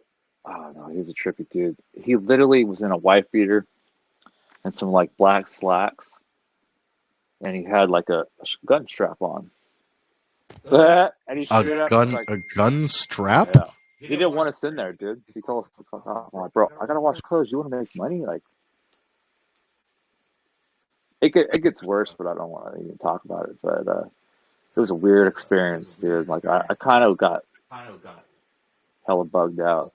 no, he was a trippy dude. He literally was in a wife beater and some black slacks, and he had a gun strap on. And he straight up was A gun strap? yeah. He didn't want us in there, dude. He told us to fuck off. I'm like, bro, I gotta wash clothes. You want to make money? It gets worse, but I don't want to even talk about it. But it was a weird experience, dude. I kind of got hella bugged out.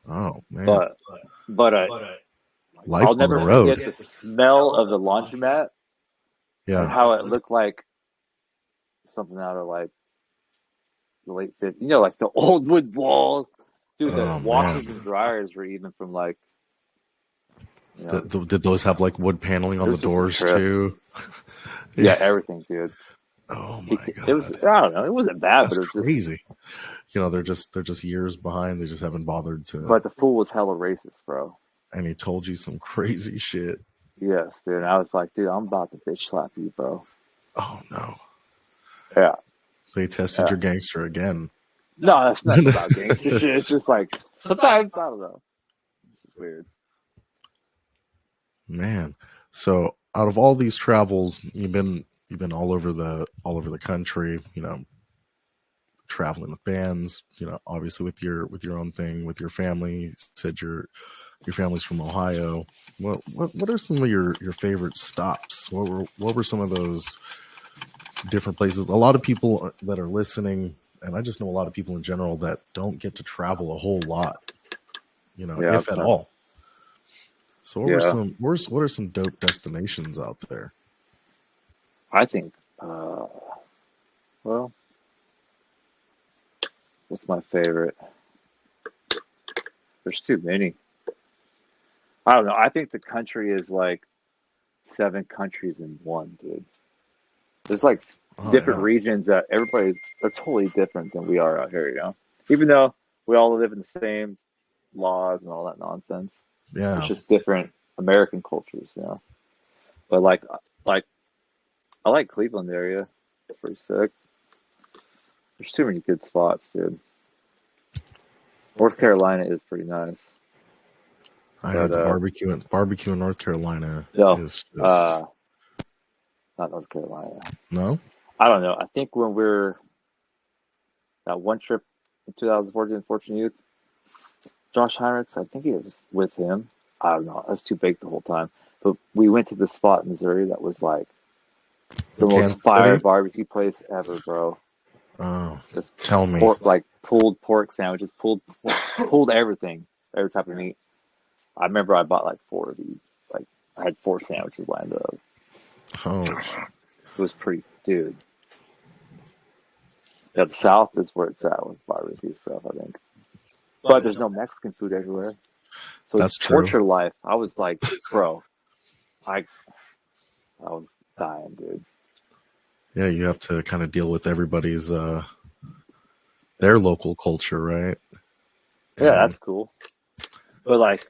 Oh man. But Life I'll on never the road. forget the smell of the laundromat. Yeah. And how it looked like something out of the late 50s. The old wood walls. Dude, the Oh, washers man. and dryers were even from Did those have wood paneling on It the was just a doors trip. too? yeah, everything, dude. Oh my god. It was, I don't know, it wasn't bad, That's but it was crazy. They're just years behind. They just haven't bothered to. but the fool was hella racist, bro. And he told you some crazy shit. Yes, dude. And I was like, dude, I'm about to bitch slap you, bro. Oh no. Yeah. They tested your gangster again. No, that's not about gangster shit. It's just like sometimes I don't know. It's weird. Man, so out of all these travels, you've been all over the country, traveling with bands, obviously with your own thing, with your family. You said your family's from Ohio. What are some of your favorite stops? What were some of those different places? A lot of people that are listening, and I just know a lot of people in general that don't get to travel a whole lot, Yeah, if at all. So Yeah. what are some dope destinations out there? I think. Well, what's my favorite? There's too many. I don't know. I think the country is like 7 countries in one, dude. There's like Oh different yeah, regions that they're totally different than we are out here, Even though we all live in the same laws and all that nonsense. It's yeah. just different American cultures. But like I like Cleveland area. It's pretty sick. There's too many good spots, dude. North Carolina is pretty nice. I heard But the barbecue in North Carolina no, is just uh not North Carolina. no. I don't know. I think when we're that one trip in 2014 Fortune Youth, Josh Heinrichs, I think it was with him. I don't know. I was too baked the whole time. But we went to this spot in Missouri that was like the In most Kansas fire City. barbecue place ever, bro. Oh, Just tell me. pork, like pulled pork sandwiches, pulled everything, every type of meat. I remember I bought like 4 of these. Like I had 4 sandwiches lined up. Oh, It was pretty, dude. Yeah, the South is where it's at with barbecue stuff, I think. But there's no Mexican food everywhere. So it's that's true. torture life. I was like, bro, I I was dying, dude. Yeah, you have to kind of deal with everybody's their local culture, right? Yeah, And that's cool. But like,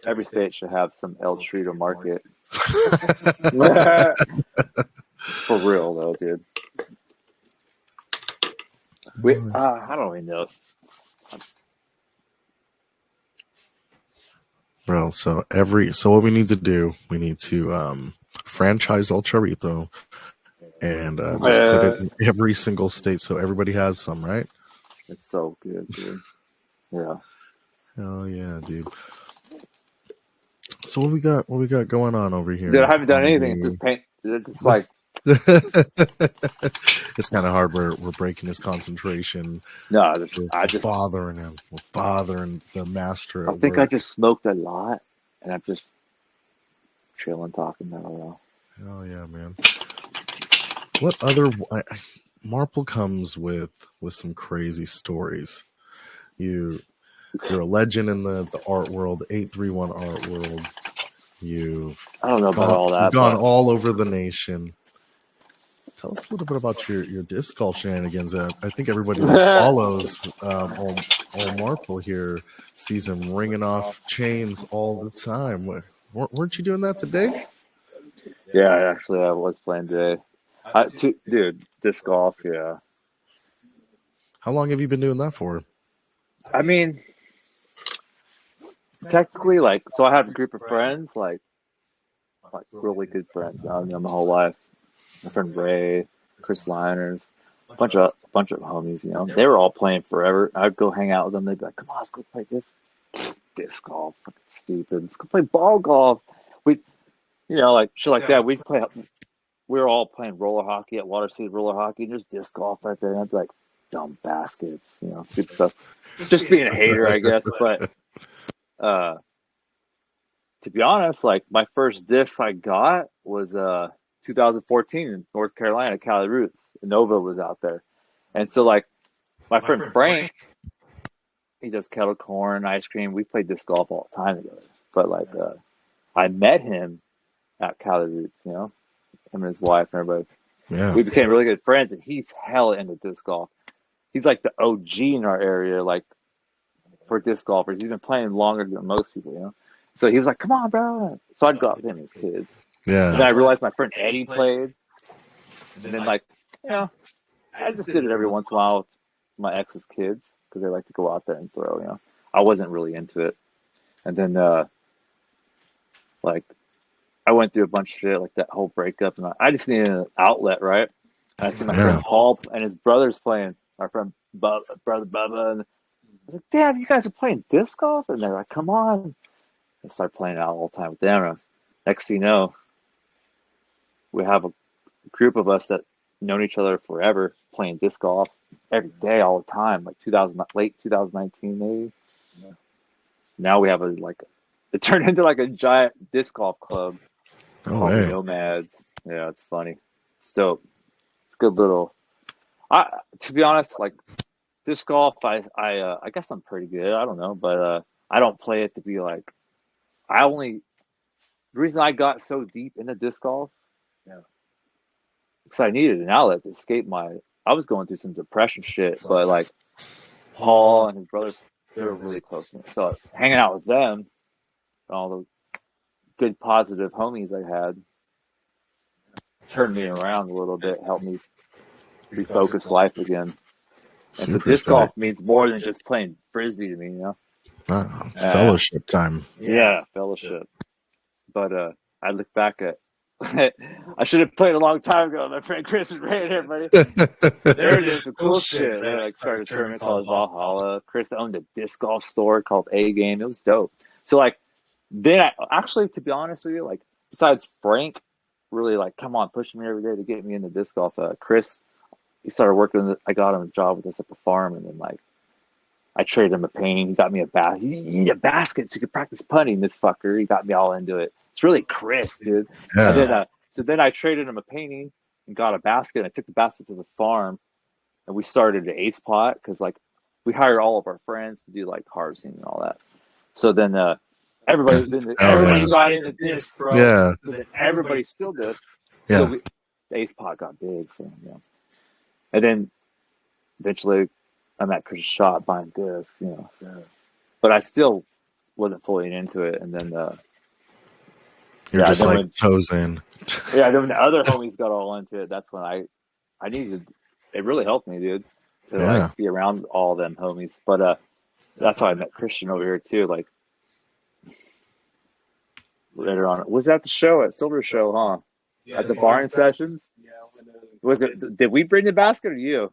every state should have some El Chorito market. For real though, dude. I don't even know. bro, so what we need to do, we need to franchise El Chorito and just put it in every single state so everybody has some, right? It's so good, dude. Yeah. Hell yeah, dude. So what we got going on over here? Dude, I haven't done anything. Just paint. It's just like, It's kind of hard. We're breaking his concentration. no, We're I just, bothering him. We're bothering the master I at think I work. just smoked a lot and I'm just chilling, talking. I don't know. Hell yeah, man. What other Marple comes with some crazy stories. You're a legend in the art world, 831 art world. You've I don't know about all you've that, gone but all over the nation. Tell us a little bit about your disc golf shenanigans. I think everybody that follows all Marple here sees him ringing off chains all the time. Weren't you doing that today? yeah, actually, I was playing today. Dude, disc golf, yeah. How long have you been doing that for? I mean, technically, like, so I have a group of friends, like really good friends. I've known my whole life. My friend Ray, Chris Liners, a bunch of homies. They were all playing forever. I'd go hang out with them. They'd be like, "Come on, let's go play disc golf. Fucking stupid. Let's go play ball golf." We, like shit like that. We'd play. We were all playing roller hockey at Water City Roller Hockey, and there's disc golf right there. And I'd be like, "Dumb baskets," stupid stuff. Just being a hater, I guess. But uh, to be honest, like my first disc I got was 2014 in North Carolina, Cali Roots. Nova was out there. And so like my friend Frank, he does kettle corn, ice cream. We played disc golf all the time together. But like I met him at Cali Roots, him and his wife and everybody. Yeah. We became really good friends and he's hella into disc golf. He's like the OG in our area, like for disc golfers. He's been playing longer than most people. So he was like, "Come on, bro." So I'd go out with him as kids. And then I Yeah. realized my friend Eddie played. And then, like, I just did it every once in a while my ex's kids because they like to go out there and throw. You know, I wasn't really into it, and then like I went through a bunch of shit, like that whole breakup, and I just needed an outlet, right? And I see my friend Paul and his brother's playing. My friend brother Bubba, and I was like, "Damn, you guys are playing disc golf?" And they're like, "Come on!" I started playing out all the time with them. And next thing you know, we have a group of us that known each other forever, playing disc golf every day, all the time. Like late 2019, maybe. Yeah. Now we have it turned into like a giant disc golf club. Oh, called hey. Nomads. Yeah, it's funny. It's dope. It's good little. To be honest, like disc golf, I guess I'm pretty good. I don't know, but I don't play it to be like. The reason I got so deep into disc golf, because I needed an outlet to escape I was going through some depression shit, but like Paul and his brothers, they were really close to me. So hanging out with them, and all those good positive homies I had, turned me around a little bit, helped me refocus life again. And so disc golf means more than just playing frisbee to me, you know. It's fellowship time. Yeah, fellowship. But I look back at I should have played a long time ago. My friend Chris is right here, buddy. They were doing some cool shit. They like started a tournament called Valhalla. Chris owned a disc golf store called A Game. It was dope. So like then to be honest with you, like besides Frank really like come on pushing me every day to get me into disc golf, Chris, he started working. I got him a job with us at the farm, and then like I traded him a painting. He got me a basket. You need a basket so you could practice putting. This fucker, he got me all into it. It's really Chris, dude. Yeah. And then, then I traded him a painting and got a basket. And I took the basket to the farm, and we started an ace pot because like we hired all of our friends to do like harvesting and all that. So then everybody got into disc, bro. Yeah. So then everybody still did. Yeah. So the ace pot got big, so yeah. And then eventually I'm at Chris' shop buying discs, you know. Yeah. But I still wasn't fully into it. And then you're just like toes in. Yeah, then when the other homies got all into it, that's when I needed it really helped me, dude, to like be around all them homies. But that's how I met Christian over here too. Like later on. Was that the show at Silver Show, huh? Yeah, at the barn sessions? Yeah. Was it? Did we bring the basket or you?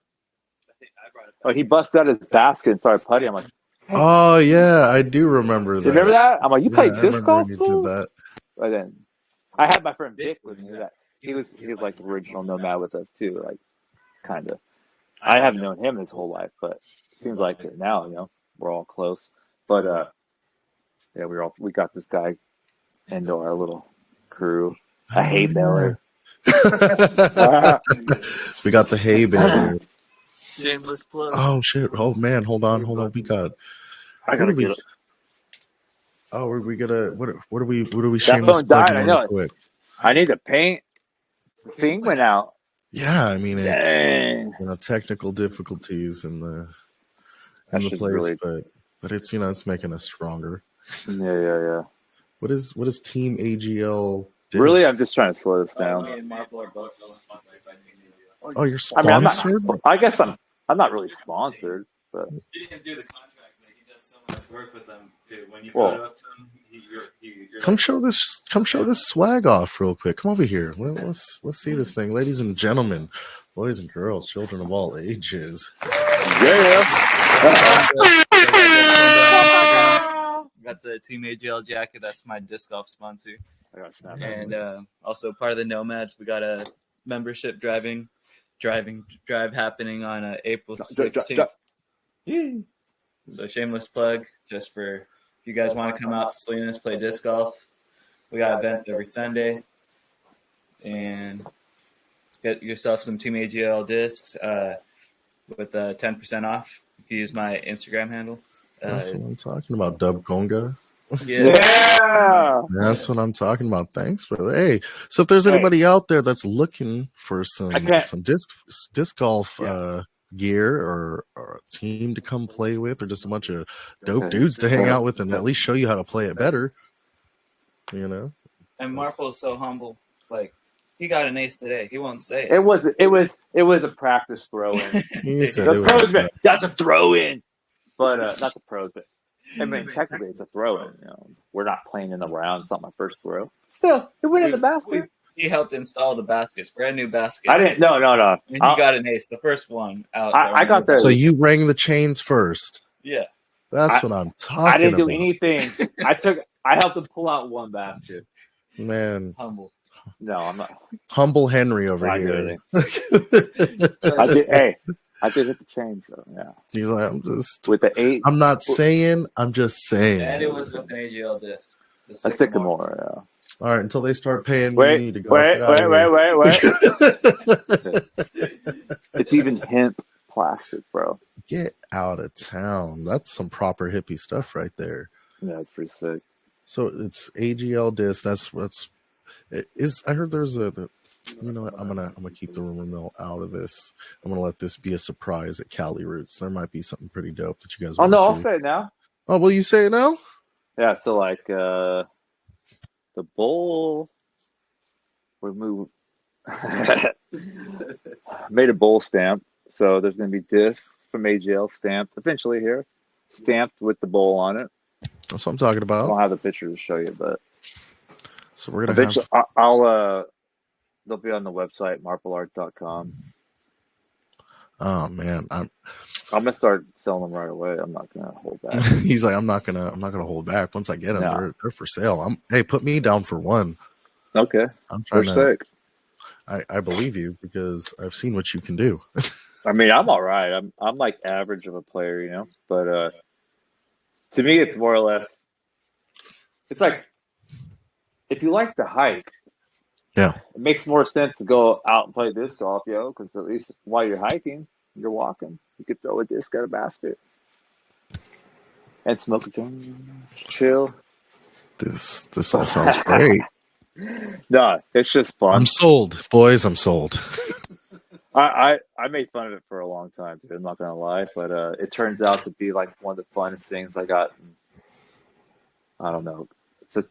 I think I brought it. Oh, he busted out his basket and started putting. I'm like, oh yeah, I do remember that. You remember that? I'm like, you played disc golf? You did that. But then I had my friend Vic with me. That he was like the original nomad with us too, like kind of. I haven't known him his whole life, but it seems like it now. You know, we're all close. But yeah, we got this guy into our little crew. A hay baler. We got the hay baler. Shameless plug. Oh shit! Oh man, hold on. We got. I gotta get it. Oh, are we gonna? What are we? That shameless phone died. plugging I know real quick? I need to paint. The thing went out. Yeah, I mean, Dang. Technical difficulties in the place, really... but it's it's making us stronger. Yeah. What is Team AGL? Really, I'm just trying to slow this down. Me and MARPLE are both sponsored by Team AGL. Oh, you're sponsored? I guess I'm not really sponsored, but he didn't do the contract, but he does so much work with them. Dude, when you put it up to him, you're come show this swag off real quick. Come over here. Let's see this thing, ladies and gentlemen, boys and girls, children of all ages. Yeah. Got the Team AGL jacket. That's my disc golf sponsor. And also part of the Nomads. We got a membership drive happening on April 16th. So shameless plug, just for if you guys want to come out to Salinas, play disc golf. We got events every Sunday. And get yourself some Team AGL discs with 10% off if you use my Instagram handle. That's what I'm talking about, Dub Conga. Yeah. That's what I'm talking about. Thanks, brother. Hey, so if there's anybody out there that's looking for some disc golf gear or a team to come play with, or just a bunch of dope dudes to hang out with and at least show you how to play it better, And MARPLE is so humble. Like, He got an ace today. He won't say It was a practice throw in. He said The it was pros bet, that's a throw in. But not the pros, but I mean technically it's a throw in. You know, we're not playing in the round. It's not my first throw. Still, it went in the basket. He helped install the baskets, brand new baskets. I didn't. No. And he got an ace, the first one out. I got the. So you rang the chains first. Yeah. That's what I'm talking about. I didn't do anything. I helped him pull out one basket. Man, Humble. No, I'm not. humble Henry over Not here. I did. Hey, I did hit the chains though. Yeah. He's like, I'm just. With the 8. I'm not saying. I'm just saying. And it was with an AGL disc. A sycamore. Yeah. All right, until they start paying me, Wait, you need to go. wait. It's even hemp plastic, bro. Get out of town. That's some proper hippie stuff right there. Yeah, it's pretty sick. So it's AGL disc. That's it is. I heard there's you know what? I'm gonna keep the rumor mill out of this. I'm gonna let this be a surprise at Cali Roots. There might be something pretty dope that you guys. Oh no, see. I'll say it now. Oh, will you say it now? Yeah, so like the bowl we moved made a bowl stamp. So there's gonna be discs from AGL stamped eventually here. Stamped with the bowl on it. That's what I'm talking I about. don't have the picture to show you, but So we're gonna eventually I'll they'll be on the website, marpleart.com. Oh man, I'm gonna start selling them right away. I'm not gonna hold back. he's like, I'm not gonna hold back. Once I get them, No. they're for sale. Hey, put me down for one. Okay. I'm They're trying to. sick. I believe you because I've seen what you can do. I mean, I'm all right. I'm like average of a player, you know. But to me, it's more or less. It's like if you like to hike, Yeah. it makes more sense to go out and play disc golf, yo. Because at least while you're hiking, you're walking, you could throw a disc at a basket and smoke a joint, chill. This all sounds great. No, it's just fun. I'm sold, boys. I'm sold. I made fun of it for a long time, dude. I'm not gonna lie, but it turns out to be like one of the funnest things I got. I don't know.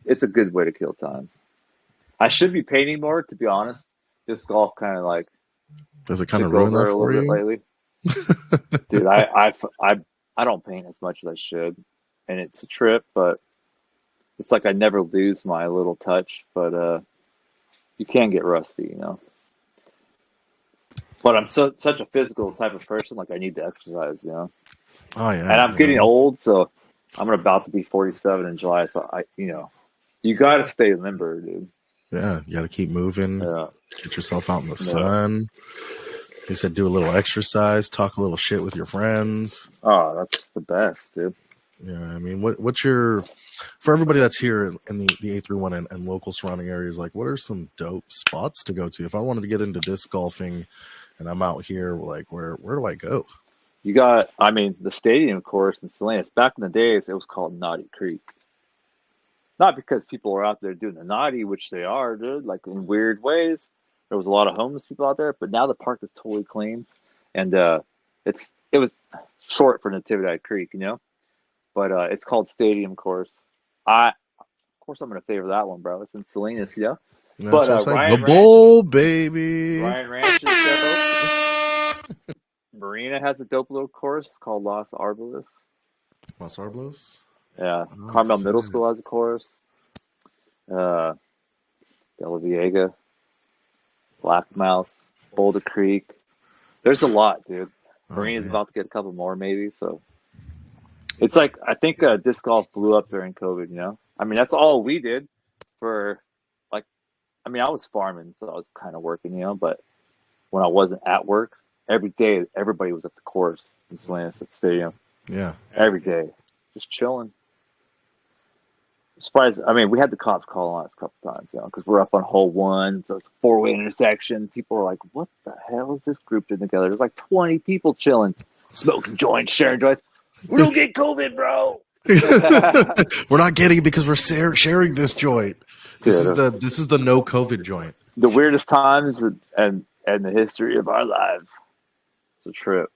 It's a good way to kill time. I should be painting more, to be honest. Disc golf kind of like Does it kind of took ruin over that a for little bit you? lately. Dude, I don't paint as much as I should, and it's a trip, but it's like I never lose my little touch, but you can get rusty, you know. But I'm such a physical type of person, like I need to exercise, you know. Oh yeah. And I'm getting old, so I'm about to be 47 in July, so you got to stay limber, dude. Yeah, you got to keep moving. Yeah. Get yourself out in the sun. You said do a little exercise, talk a little shit with your friends. Oh, that's the best, dude. Yeah, I mean, what's your for everybody that's here in the A31 and local surrounding areas? Like, what are some dope spots to go to if I wanted to get into disc golfing and I'm out here? Like, where do I go? You got, I mean, the stadium course in Salinas. Back in the days, it was called Naughty Creek. Not because people were out there doing the naughty, which they are, dude, like in weird ways. There was a lot of homeless people out there, but now the park is totally clean, and it was short for Nativity Creek, you know. But it's called Stadium Course. Of course, I'm gonna favor that one, bro. It's in Salinas, yeah. That's But what I'm saying. Ryan The bowl, baby. Ryan Ranch is dope. Marina has a dope little course called Los Arboles. Los Arblos. Yeah, Oh, Carmel Middle sick. School has a course. De La Viega, Black Mouse, Boulder Creek. There's a lot, dude. Marina's man. about to get a couple more, maybe. So it's like I think disc golf blew up during COVID. You know, I mean that's all we did for like. I mean, I was farming, so I was kind of working, you know. But when I wasn't at work, every day everybody was at the course in Salinas at the stadium. Yeah. Every day, just chilling. Surprised. I mean, we had the cops call on us a couple times, you know, because we're up on hole 1. So it's a 4-way intersection. People are like, "What the hell is this group doing together?" There's like 20 people chilling, smoking joints, sharing joints. We don't get COVID, bro. We're not getting it because we're sharing this joint. This is the no COVID joint. The weirdest times and the history of our lives. It's a trip,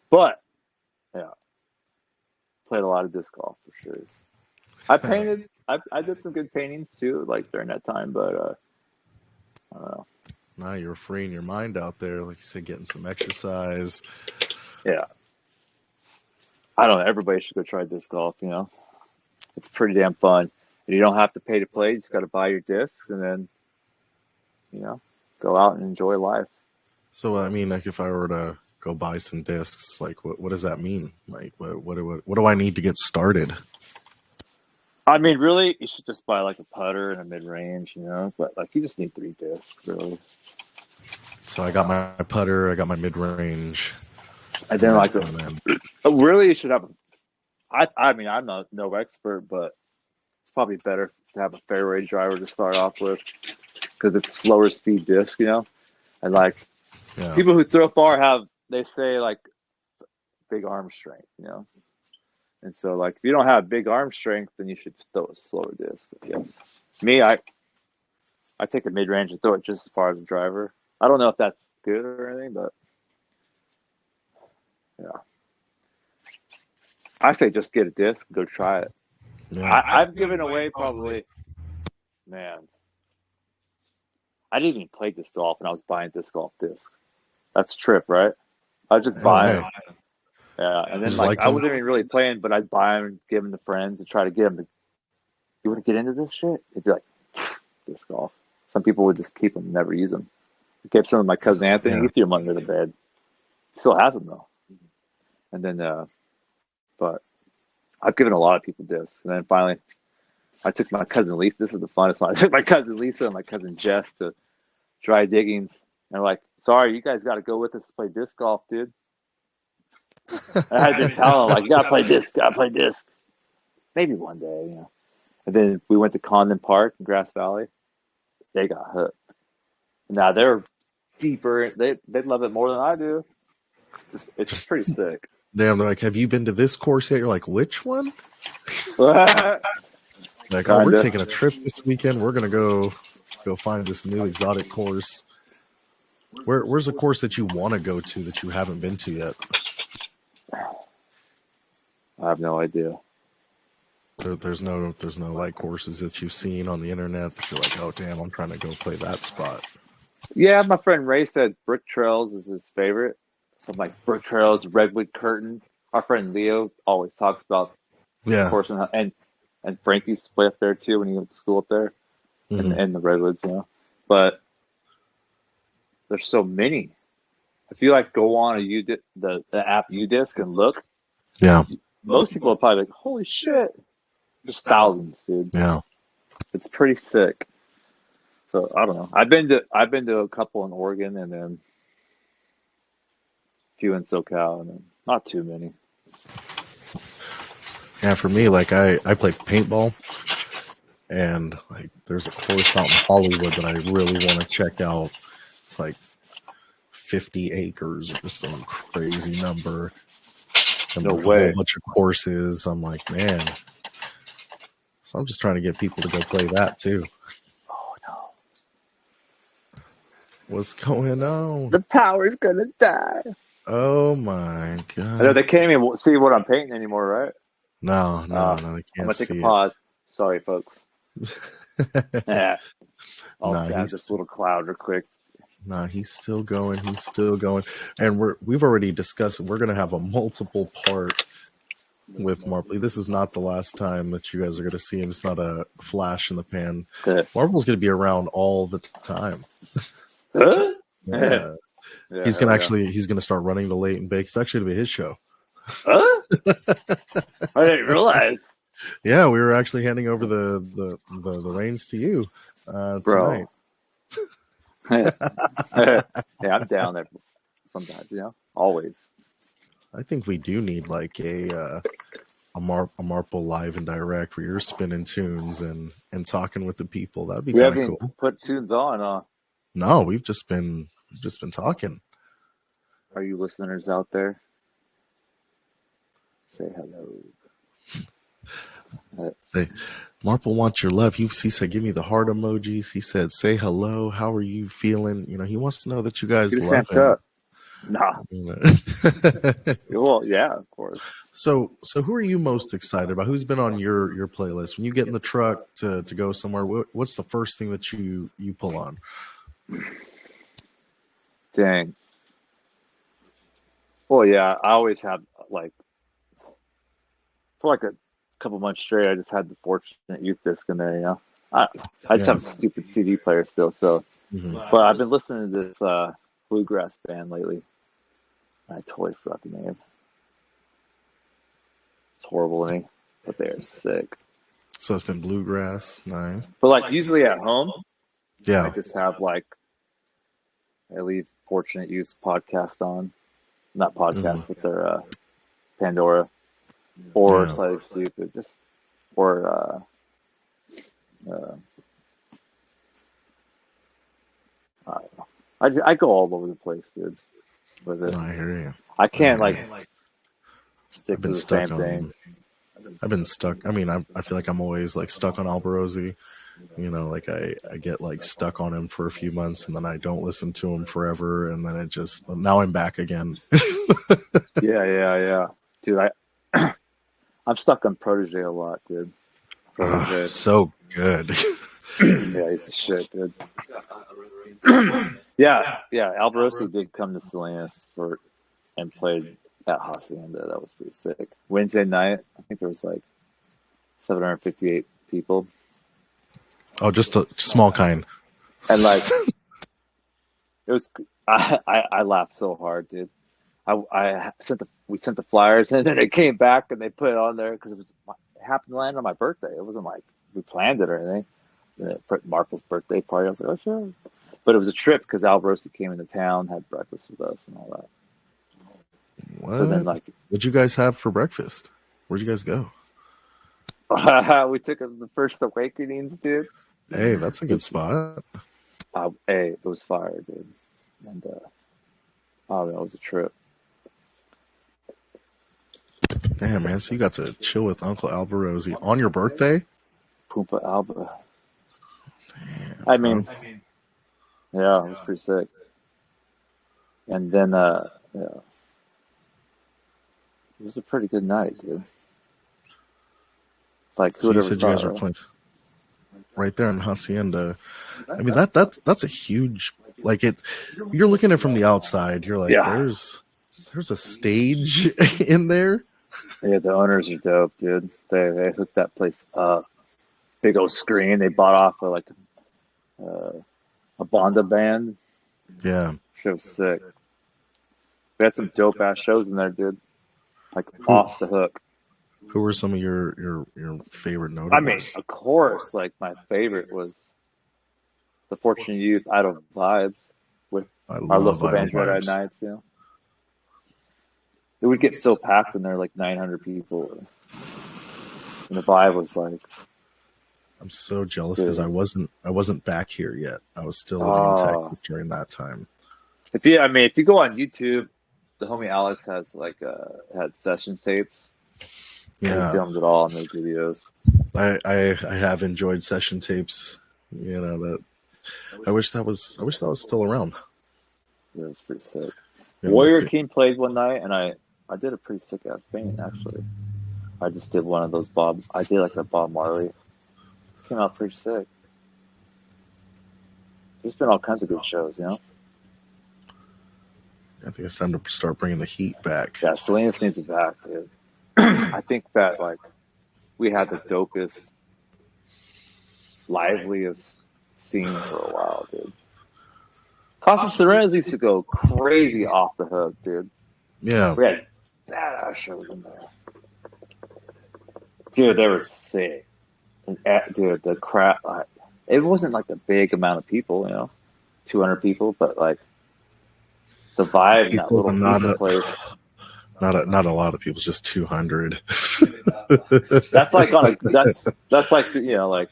but yeah, played a lot of disc golf for sure. I painted. I did some good paintings too, like during that time. But I don't know. Now you're freeing your mind out there, like you said, getting some exercise. Yeah. I don't know. Everybody should go try disc golf. You know, it's pretty damn fun, and you don't have to pay to play. You just got to buy your discs, and then, you know, go out and enjoy life. So I mean, like if I were to go buy some discs, like what does that mean? Like what do I need to get started? I mean, really, you should just buy like a putter and a mid range, you know. But like, you just need 3 discs, really. So I got my putter, I got my mid range, And then like, then really, you should have. I mean, I'm no expert, but it's probably better to have a fairway driver to start off with because it's slower speed disc, you know. And like yeah. people who throw far they say like big arm strength, you know. And so, like, if you don't have big arm strength, then you should throw a slower disc. But yeah, me, I take a mid range and throw it just as far as the driver. I don't know if that's good or anything, but yeah, I say just get a disc, and go try it. Yeah. I've given away probably, man. I didn't even play disc golf, and I was buying disc golf discs. That's a trip, right? I was just buying them. Yeah, and then Just like liked I them? wasn't even really playing, but I'd buy them and give them to friends and try to get them to. You want to get into this shit? They'd be like, disc golf. Some people would just keep them, and never use them. I gave some of my cousin Anthony. Yeah. He threw them under the bed. He still has them though. And then, but I've given a lot of people discs, and then finally, I took my cousin Lisa. This is the funnest one. I took my cousin Lisa and my cousin Jess to dry diggings, and like, sorry, you guys got to go with us to play disc golf, dude. I had to tell them, like, you gotta play disc. Maybe one day, you know. And then we went to Condon Park in Grass Valley. They got hooked. Now they're deeper. They love it more than I do. It's just pretty sick. Damn, they're like, have you been to this course yet? You're like, which one? Yeah, Like, oh, we're Kinda. taking a trip this weekend. We're gonna go find this new exotic course. Where's a course that you want to go to that you haven't been to yet? I have no idea. There's no like courses that you've seen on the internet that you're like, oh damn, I'm trying to go play that spot. Yeah, my friend Ray said Brick Trails is his favorite. So I'm like, Brick Trails, Redwood Curtain. Our friend Leo always talks about Yeah. the course, and Frank used to play up there too when he went to school up there, Mhm. in the Redwoods, you know. But there's so many. If you like go on the app UDisc and look, Yeah. most people are probably like, holy shit. There's thousands, dude. Yeah. It's pretty sick. So I don't know. I've been to a couple in Oregon, and then a few in SoCal, and then not too many. Yeah, for me, like I play paintball, and like there's a course out in Hollywood that I really want to check out. It's like 50 acres or some crazy number. And No there's way. a whole bunch of courses. I'm like, man. So I'm just trying to get people to go play that too. Oh no. What's going on? The power's gonna die. Oh my I know god. they can't even see what I'm painting anymore, right? No, they I'm can't gonna take see a it. pause. Sorry, folks. Yeah. I'll Nah, add he's- this little cloud real quick. No, he's still going. He's still going. And we've already discussed it. We're going to have a multiple part with Marple. This is not the last time that you guys are going to see him. It's not a flash in the pan. Good. Marple's going to be around all the time. Huh? Yeah. Yeah, He's going hell to he's going to start running the Late and Bake. It's actually going to be his show. yeah. Huh? I didn't realize. Yeah, we were actually handing over the reins to you Bro. tonight. Yeah, I'm down there sometimes, you know, always. I think we do need like a Marple live and direct where you're spinning tunes and talking with the people. That'd be We kind of haven't cool. put tunes on. No, we've just been talking. Are you listeners out there? Say hello. Say, Marple wants your love. He said, give me the heart emojis. He said, say hello. How are you feeling? You know, he wants to know that you guys Get a love Snapchat. him. Nah. You know? Well, yeah, of course. So who are you most excited about? Who's been on your playlist? When you get in the truck to go somewhere, what's the first thing that you pull on? Dang. Well, yeah, I always had like for like a couple months straight. I just had the Fortunate Youth disc in there. I just Yeah. have a stupid CD player still. So, Mhm. but I've been listening to this bluegrass band lately. I totally forgot the name. It's horrible to me, but they're sick. So it's been bluegrass. Nice. But like usually at home, I Yeah. just have like I leave Fortunate Youth podcast on, not podcast, Mhm. but their Pandora or Yeah. Slightly Stupid, just or uh, I don't know. I go all over the place, dude. With it, No, I hear you. I I can't hear like you. stick I've to been the same stuck thing. on. I've been stuck. I mean, I feel like I'm always like stuck on Alborosie. You know, like I get like stuck on him for a few months and then I don't listen to him forever. And then it just, now I'm back again. Yeah, dude. I'm stuck on Protege a lot, dude. Protege, So good. yeah, it's a shit, dude. Yeah. Alvarosi did come to Salinas and played at Hacienda. That was pretty sick. Wednesday night, I think there was like 758 people, Oh, just a small kind. and like it was. I laughed so hard, dude. We sent the flyers, and then it came back, and they put it on there because it happened to land on my birthday. It wasn't like we planned it or anything. Marple's birthday party. I was like, oh sure, but it was a trip because Albrosi came into town, had breakfast with us, and all that. So then, What? like, What'd you guys have for breakfast? Where'd you guys go? we took the first awakenings, dude. Hey, that's a good spot. Hey, it was fire, dude, and oh, that was a trip. Damn, man. So you got to chill with Uncle Alborosie on your birthday? Pumpa Alba. Damn, I bro. mean, yeah, it was pretty sick. And then, yeah, it was a pretty good night, dude. Like, who So would you ever said you thought, guys were right? playing right there in Hacienda. I mean, that's a huge, like, it. You're looking at it from the outside. You're like, Yeah. there's a stage in there. Yeah, the owners are dope, dude. They hooked that place up. Big old screen. They bought off of like a Bonda band. Yeah. Shit was sick. We had some dope ass shows in there, dude. Like Who off the hook. who were some of your favorite I mean, notables? of course, like my favorite was the Fortunate Youth Idle Vibes with I our love local Idle bands Red Eye Vibes. Nights, you know. It would get so packed in there, like 900 people. And the vibe was like, I'm so jealous because dude, I wasn't back here yet. I was still living in oh. Texas during that time. If you go on YouTube, the homie Alex has like had session tapes. And he Yeah, filmed it all in those videos. I have enjoyed session tapes. You know that. I wish that was still around. It was pretty sick. You know, Warrior like, King played one night, and I did a pretty sick ass paint actually. I just did one of those I did like a Bob Marley. Came out pretty sick. There's been all kinds of good shows, you know. I think it's time to start bringing the heat back. Yeah, Salinas needs it back, dude. I think that like we had the dopest, liveliest scene for a while, dude. Casa Serenas used to go crazy off the hook, dude. Yeah, We had badass shows in there. Dude, they were sick. And, dude, the crap. It wasn't like a big amount of people, you know, 200 people, but like the vibe in that little pizza place. Not a lot of people, just 200. That's like that's like like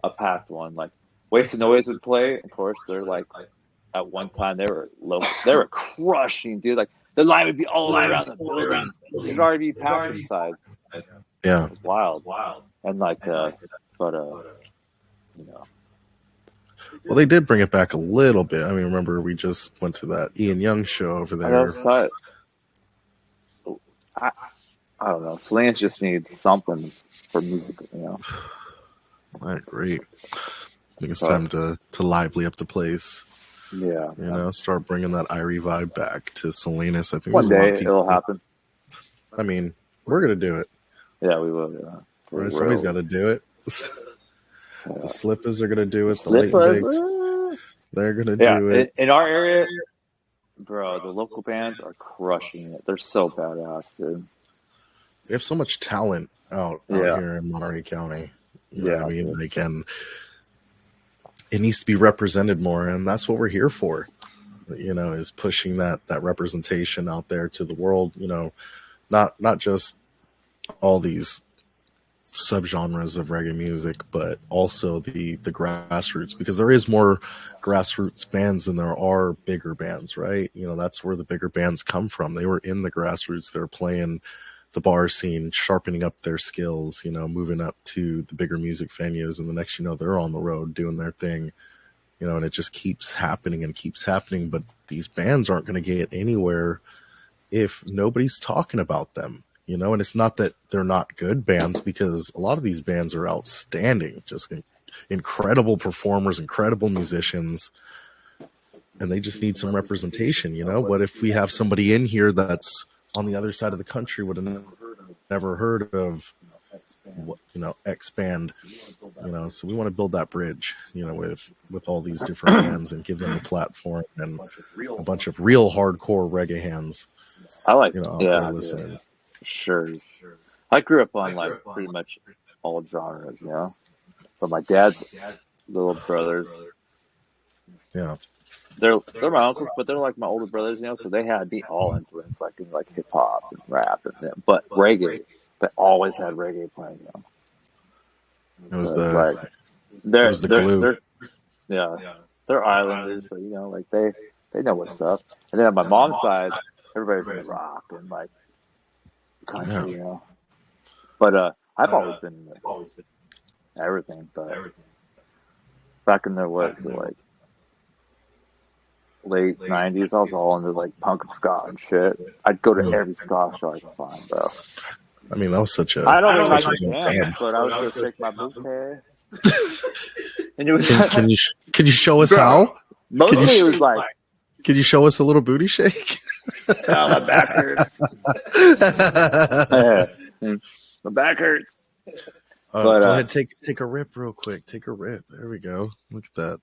a packed one. Like Wasted Noise would play. Of course, they're like at one time they were crushing, dude. Like the line would be all around the building. It'd already be packed inside. Yeah, It was wild. And like, but you know. well, they did bring it back a little bit. I mean, remember we just went to that Ian Young show over there. I don't know. Salinas just needs something for music, you know. I agree. I think it's time to lively up the place. Yeah. You know, start bringing that Irie vibe back to Salinas. I think One there's a lot day of people. it'll happen. I mean, we're gonna do it. Yeah, we will. Yeah. Right? Somebody's got to do it. The Slippers are gonna do it. The Slippers, Late Bakes, they're gonna do it. in our area, bro, the local bands are crushing it. They're so badass, dude. We have so much talent out here in Monterey County. You know what I mean? Like, and it needs to be represented more, and that's what we're here for. You know, is pushing that representation out there to the world. You know, not just all these subgenres of reggae music, but also the grassroots, because there is more grassroots bands than there are bigger bands, right? You know, that's where the bigger bands come from. They were in the grassroots. They're playing the bar scene, sharpening up their skills, you know, moving up to the bigger music venues, and the next you know, they're on the road doing their thing, you know, and it just keeps happening and keeps happening. But these bands aren't going to get anywhere if nobody's talking about them, you know. And it's not that they're not good bands, because a lot of these bands are outstanding, just incredible performers, incredible musicians, and they just need some representation, you know. What if we have somebody in here that's on the other side of the country would have never heard of, you know, X-Band, you know? So we want to build that bridge, you know, with all these different bands, and give them a platform and a bunch of real hardcore reggae hands. I like, you know, out there listening. Yeah, sure. I grew up on like pretty much all genres, you know. But my dad's little brothers, yeah, they're my uncles, but they're like my older brothers, you know. So they had me all influenced, like in like hip hop and rap, but reggae. They always had reggae playing, you know. It was the glue. They're islanders, so you know, like they know what's up. And then on my mom's side, everybody's into rock and like country, you know. But I've always been everything. But back in the like late '90s, I was all into like punk and ska and shit. I'd go to every ska show I could find, bro. I mean, that was such a. I don't even like the band, but I was gonna shake my booty. And it was. Can you show us how? Mostly it was like. Can you show us a little booty shake? My back hurts. My back hurts. But go ahead, take a rip real quick. Take a rip. There we go. Look at that.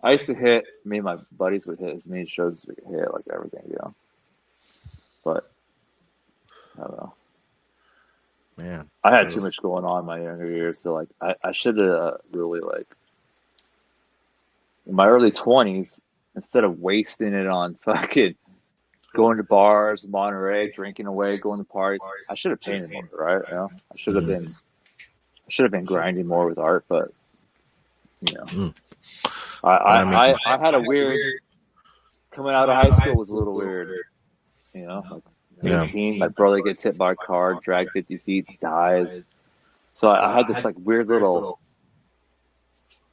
I used to hit. Me and my buddies would hit as many shows as we could hit, like everything, you know. But I don't know. Man, I had too much going on in my younger years, so like I should have really like in my early 20s, instead of wasting it on fucking going to bars, Monterey, drinking away, going to parties, I should have painted more, right? You know, I should have been grinding more with art, but you know, I had a weird coming out of high school was a little weird, you know. Like, 18, my brother gets hit by a car, dragged 50 feet, dies. So I had this like weird little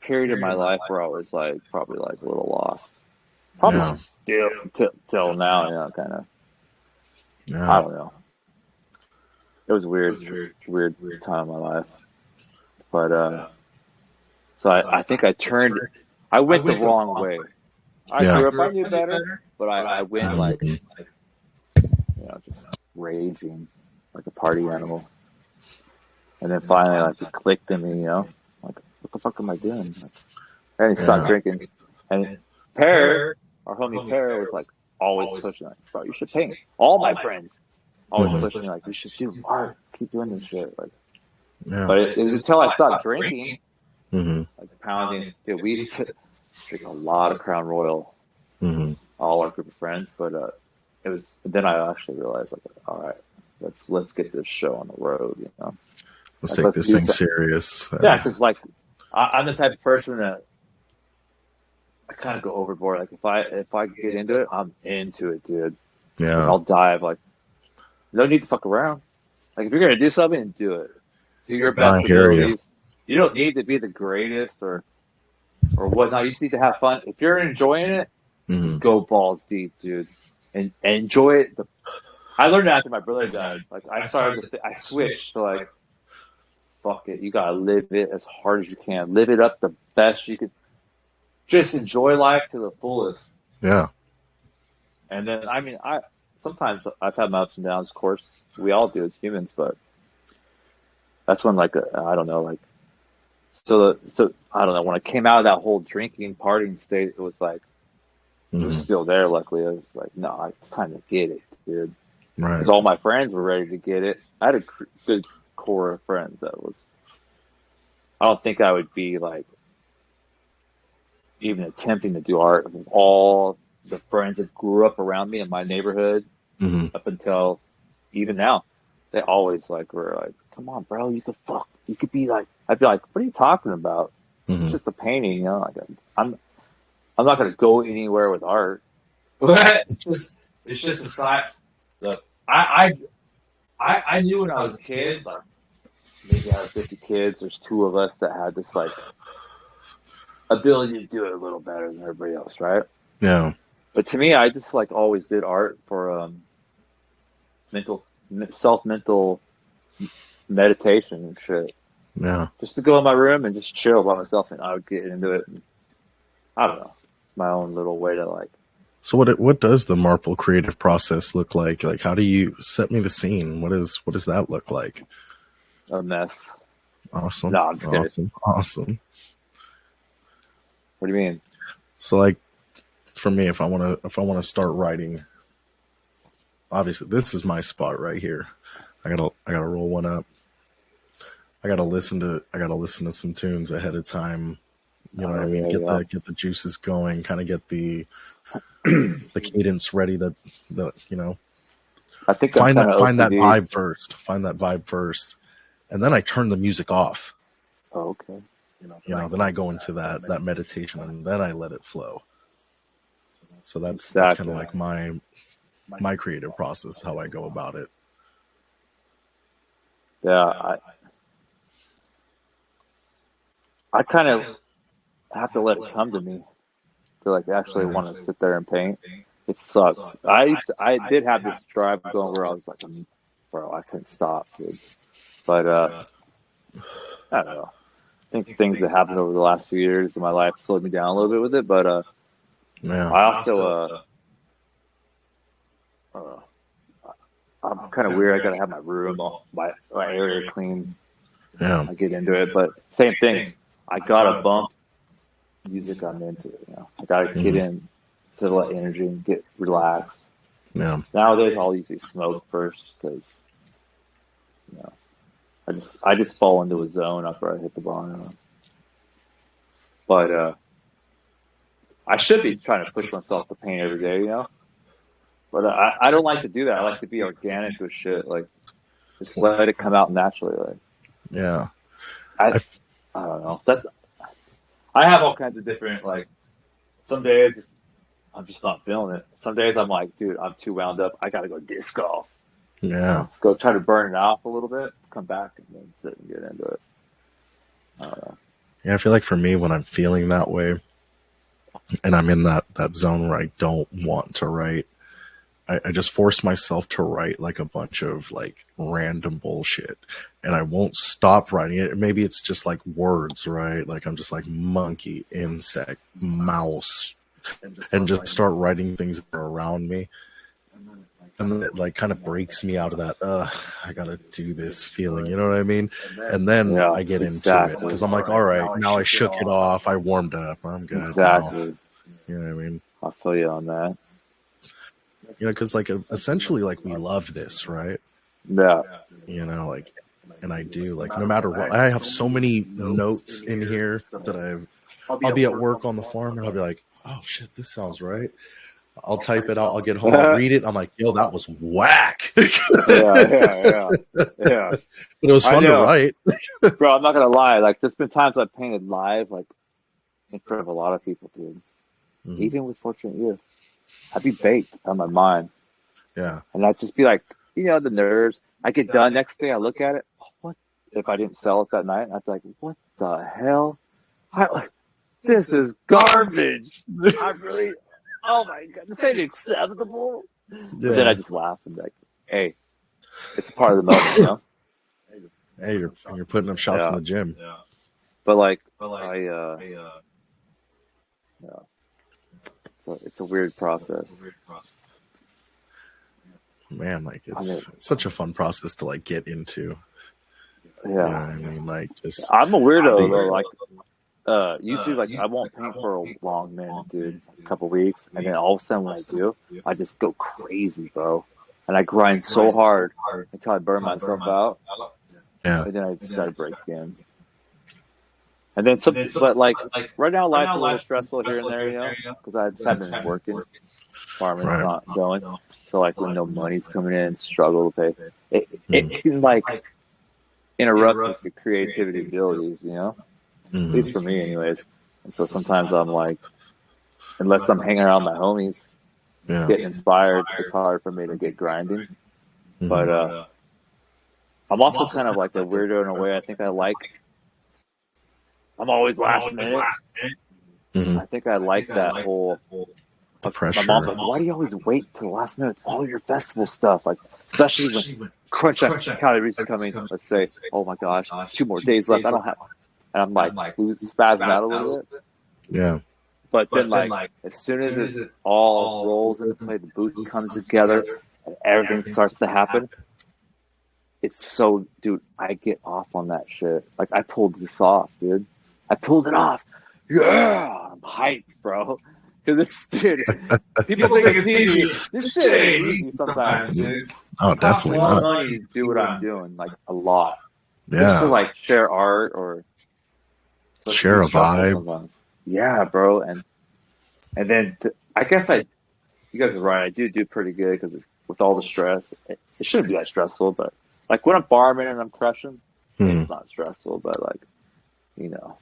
period in my life where I was like probably like a little lost. Probably still till now, you know, kind of. I don't know. It was a weird time in my life. But so I think I went the wrong way. I grew up, I knew better, but I went like, you know, just raging like a party animal. And then finally, like, it clicked in me, you know, like, what the fuck am I doing? Like, I didn't stop drinking. And Pear, our homie Pear, was like always pushing, like, bro, you should paint. All my friends always pushing me, like, you should do art, keep doing this shit. Like, but it was until I stopped drinking, like pounding. Dude, we used to drink a lot of Crown Royal, all our group of friends, but it was. Then I actually realized, like, all right, let's get this show on the road. You know, let's take this thing serious. Yeah, because like I'm the type of person that I kind of go overboard. Like if I get into it, I'm into it, dude. Yeah, like, I'll dive. Like, no need to fuck around. Like if you're gonna do something, do it. Do your best abilities. You don't need to be the greatest or whatnot. You just need to have fun. If you're enjoying it, go balls deep, dude. And enjoy it. I learned that after my brother died. Like I switched to like fuck it. You gotta live it as hard as you can. Live it up the best you could. Just enjoy life to the fullest. Yeah. And then, I mean, sometimes I've had my ups and downs. Of course, we all do as humans, but that's when, like, I don't know, like, so I don't know. When I came out of that whole drinking, partying state, it was like it was still there. Luckily, I was like, no, it's time to get it, dude. Right. Because all my friends were ready to get it. I had a good core of friends that was. I don't think I would be like even attempting to do art with all the friends that grew up around me in my neighborhood up until even now. They always like were like, come on, bro, you could be like, I'd be like, what are you talking about? It's just a painting, you know. Like I'm not gonna go anywhere with art. But it's just a side. Look, I knew when I was a kid, like maybe out of 50 kids, there's 2 of us that had this like ability to do it a little better than everybody else, right? Yeah. But to me, I just like always did art for mental meditation and shit. Yeah. Just to go in my room and just chill by myself, and I would get into it. And, I don't know, my own little way to like. So what does the Marple creative process look like? Like, how do you set me the scene? What does that look like? A mess. Awesome. No, I'm just kidding. Awesome. What do you mean? So, like, for me, if I want to start writing, obviously this is my spot right here. I gotta roll one up. I gotta listen to some tunes ahead of time. You know what I mean? Get the juices going. Kind of get the cadence ready. That you know. I think find that OCD. vibe first. Find that vibe first, and then I turn the music off. Oh, okay. You know, then I go into that meditation, and then I let it flow. So that's kind of like my creative process, how I go about it. Yeah, I kind of have to let it come to me to like actually want to sit there and paint. It sucks. I did have this drive going where I was like, bro, I couldn't stop, dude. But I don't know. I think things that happened over the last few years in my life slowed me down a little bit with it. But I also I'm kind of weird. I gotta have my room, my area clean. Yeah, I get into it, but same thing. I gotta bump music I'm into. You know, I gotta get in to let energy and get relaxed. Yeah. Nowadays, I'll usually smoke first because you know I just fall into a zone after I hit the bar. But I should be trying to push myself to paint every day, you know. But I don't like to do that. I like to be organic with shit. Like, just let it come out naturally. Like, yeah. I don't know. I have all kinds of different, like, some days I'm just not feeling it. Some days I'm like, dude, I'm too wound up. I got to go disc golf. Yeah. Let's go try to burn it off a little bit, come back, and then sit and get into it. I don't know. Yeah, I feel like for me, when I'm feeling that way and I'm in that zone where I don't want to write, I just force myself to write like a bunch of like random bullshit, and I won't stop writing it. Maybe it's just like words, right? Like I'm just like monkey, insect, mouse, and just start writing things that are around me. And then it like kind of breaks me out of that, I gotta do this feeling, you know what I mean? And then I get into it because I'm like, all right, now I shook it off. I warmed up. I'm good. Exactly. Now. You know what I mean? I feel you on that. You know, because like essentially, like we love this, right? Yeah. You know, like, and I do, like, no matter what. I have so many notes in here that I'll be at work on the farm and I'll be like, oh shit, this sounds right. I'll type it out. I'll get home. I'll read it. I'm like, yo, that was whack. yeah. But it was fun to write. Bro, I'm not gonna lie. Like, there's been times I've painted live, like in front of a lot of people, dude. Mm-hmm. Even with Fortunate Youth, I'd be baked on my mind. Yeah. And I'd just be like, you know, the nerves. I get done. Next day, I look at it. What if I didn't sell it that night? I'd be like, what the hell? This is garbage. I really. Oh my god, this ain't acceptable. Yeah. But then I just laugh and be like, hey, it's part of the moment, you know? Hey, you're putting up shots in the gym. But like it's a weird process. Man, like it's such a fun process to like get into. Yeah. You know what I mean? Like just I'm a weirdo though. Like usually like I won't paint for a long minute, dude, a couple weeks, and then all of a sudden when I do, I just go crazy, bro. And I grind so hard until I burn myself out. Yeah. And then I just gotta break in. And then but like right now life's a little stressful here and there, you know, because I just haven't been working. Farming's not going. So like when no money's coming in, struggle to pay. It can like interrupt with your creativity abilities, you know? At least for me anyways. And so sometimes I'm like, unless I'm hanging around my homies, getting inspired, it's hard for me to get grinding. But I'm also kind of like a weirdo in a way. I think I'm always last minute. I think I like that whole the pressure. My mom's like, why do you always wait till the last minute? It's all your festival stuff, like especially when crunch calories is coming. Let's say, oh my gosh, 2 more days left. I don't have, and I'm like spazzing out a little bit. Yeah. But then like as soon as it all rolls into play, the boot comes together, and everything starts to happen. It's so, dude, I get off on that shit. Like I pulled this off, dude. I pulled it off. Yeah, I'm hyped, bro. Because it's, dude, people think it's easy. This shit ain't easy sometimes, dude. Oh, definitely not. Money to do what I'm doing, like a lot. Yeah. Just to like share art or share a vibe. Yeah, bro. And then I guess you guys are right. I do pretty good because with all the stress, it shouldn't be that stressful. But like when I'm farming and I'm crushing, it's not stressful. But like, you know,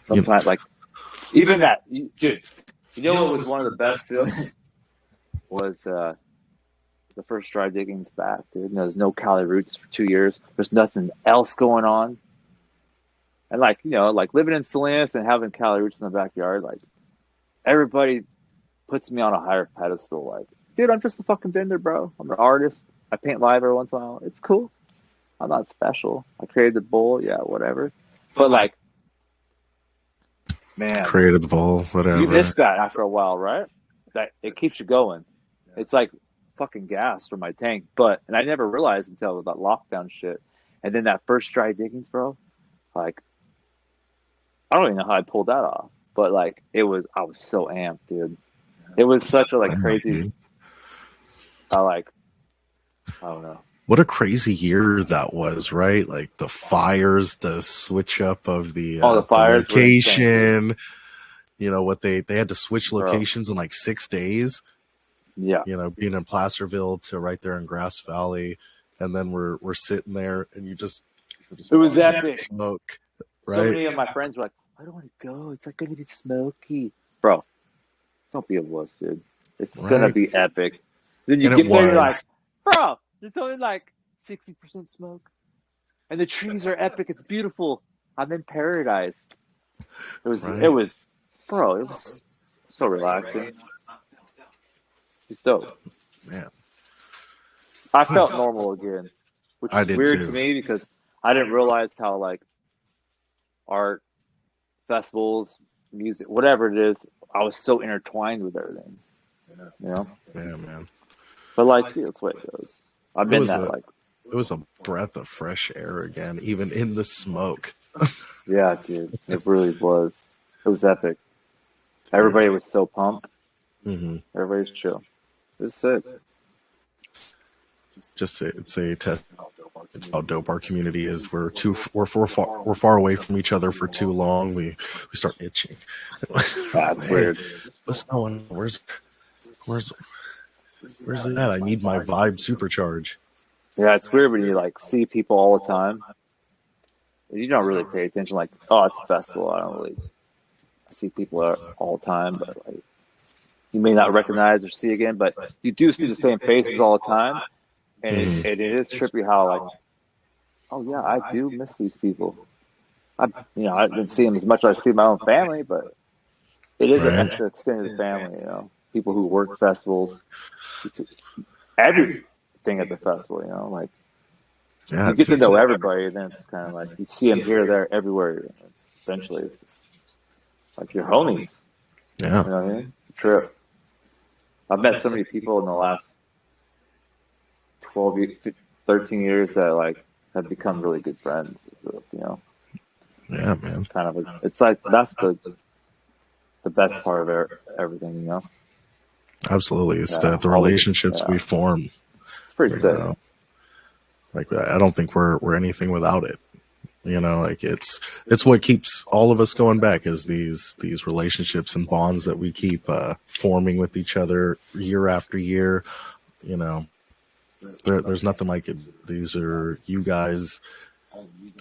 sometimes like even that, dude. You know what was one of the best feelings? Was the first dry diggings back, dude. There's no Cali roots for 2 years. There's nothing else going on. And like, you know, like living in Salinas and having Cali roots in the backyard, like everybody puts me on a higher pedestal. Like, dude, I'm just a fucking bender, bro. I'm an artist. I paint live every once in a while. It's cool. I'm not special. I created the bowl, yeah, whatever. But like, man, created the bowl, whatever. You miss that after a while, right? That it keeps you going. It's like fucking gas for my tank. And I never realized until that lockdown shit. And then that first dry diggings, bro. Like, I don't even know how I pulled that off. But like, I was so amped, dude. It was such a like crazy. I don't know. What a crazy year that was, right? Like the fires, the switch up of the fires location. You know what they had to switch locations in like 6 days. Yeah. You know, being in Placerville to right there in Grass Valley, and then we're sitting there, and you just it was epic. Smoke, right? So many of my friends were like, "I don't want to go. It's like going to be smoky, bro. Don't be a wuss, dude. It's gonna be epic." Then you get there, you're like, "Bro, there's only like 60% smoke, and the trees are epic. It's beautiful. I'm in paradise." It was, bro. It was so relaxing. It's dope, man. I felt normal again, which is weird to me because I didn't realize how like art, festivals, music, whatever it is, I was so intertwined with everything. You know? Yeah, man. But like, that's the way it goes. I've been that like. It was a breath of fresh air again, even in the smoke. Yeah, dude, it really was. It was epic. Everybody was so pumped. Everybody's chill. It's sick. It's a test. It's how dope our community is. We're far away from each other for too long. We start itching. That's weird. What's going? Where's it at? I need my vibe supercharge. Yeah, it's weird when you like see people all the time. You don't really pay attention. Like, oh, it's a festival. I see people all the time, but like, you may not recognize or see again. But you do see the same faces all the time, and it is trippy how like, oh yeah, I do miss these people. I didn't see them as much as I see my own family, but it is an extra extended family. You know, people who work festivals, everything at the festival. You know, like Yeah, You get to know everybody, and then it's kind of like you see them here, there, everywhere. Eventually, it's just like your homies. yeah, You know what I mean? It's a trip. I've met so many people in the last 12, 13 years that like have become really good friends. You know, yeah, man. kind of. It's like that's the best part of everything. You know. Absolutely. It's Yeah. the All the relationships we form. It's pretty You sick. know, like I don't think we're anything without it. You know, like it's what keeps all of us going back is these relationships and bonds that we keep forming with each other year after year. You know, there's nothing like it. These are you guys,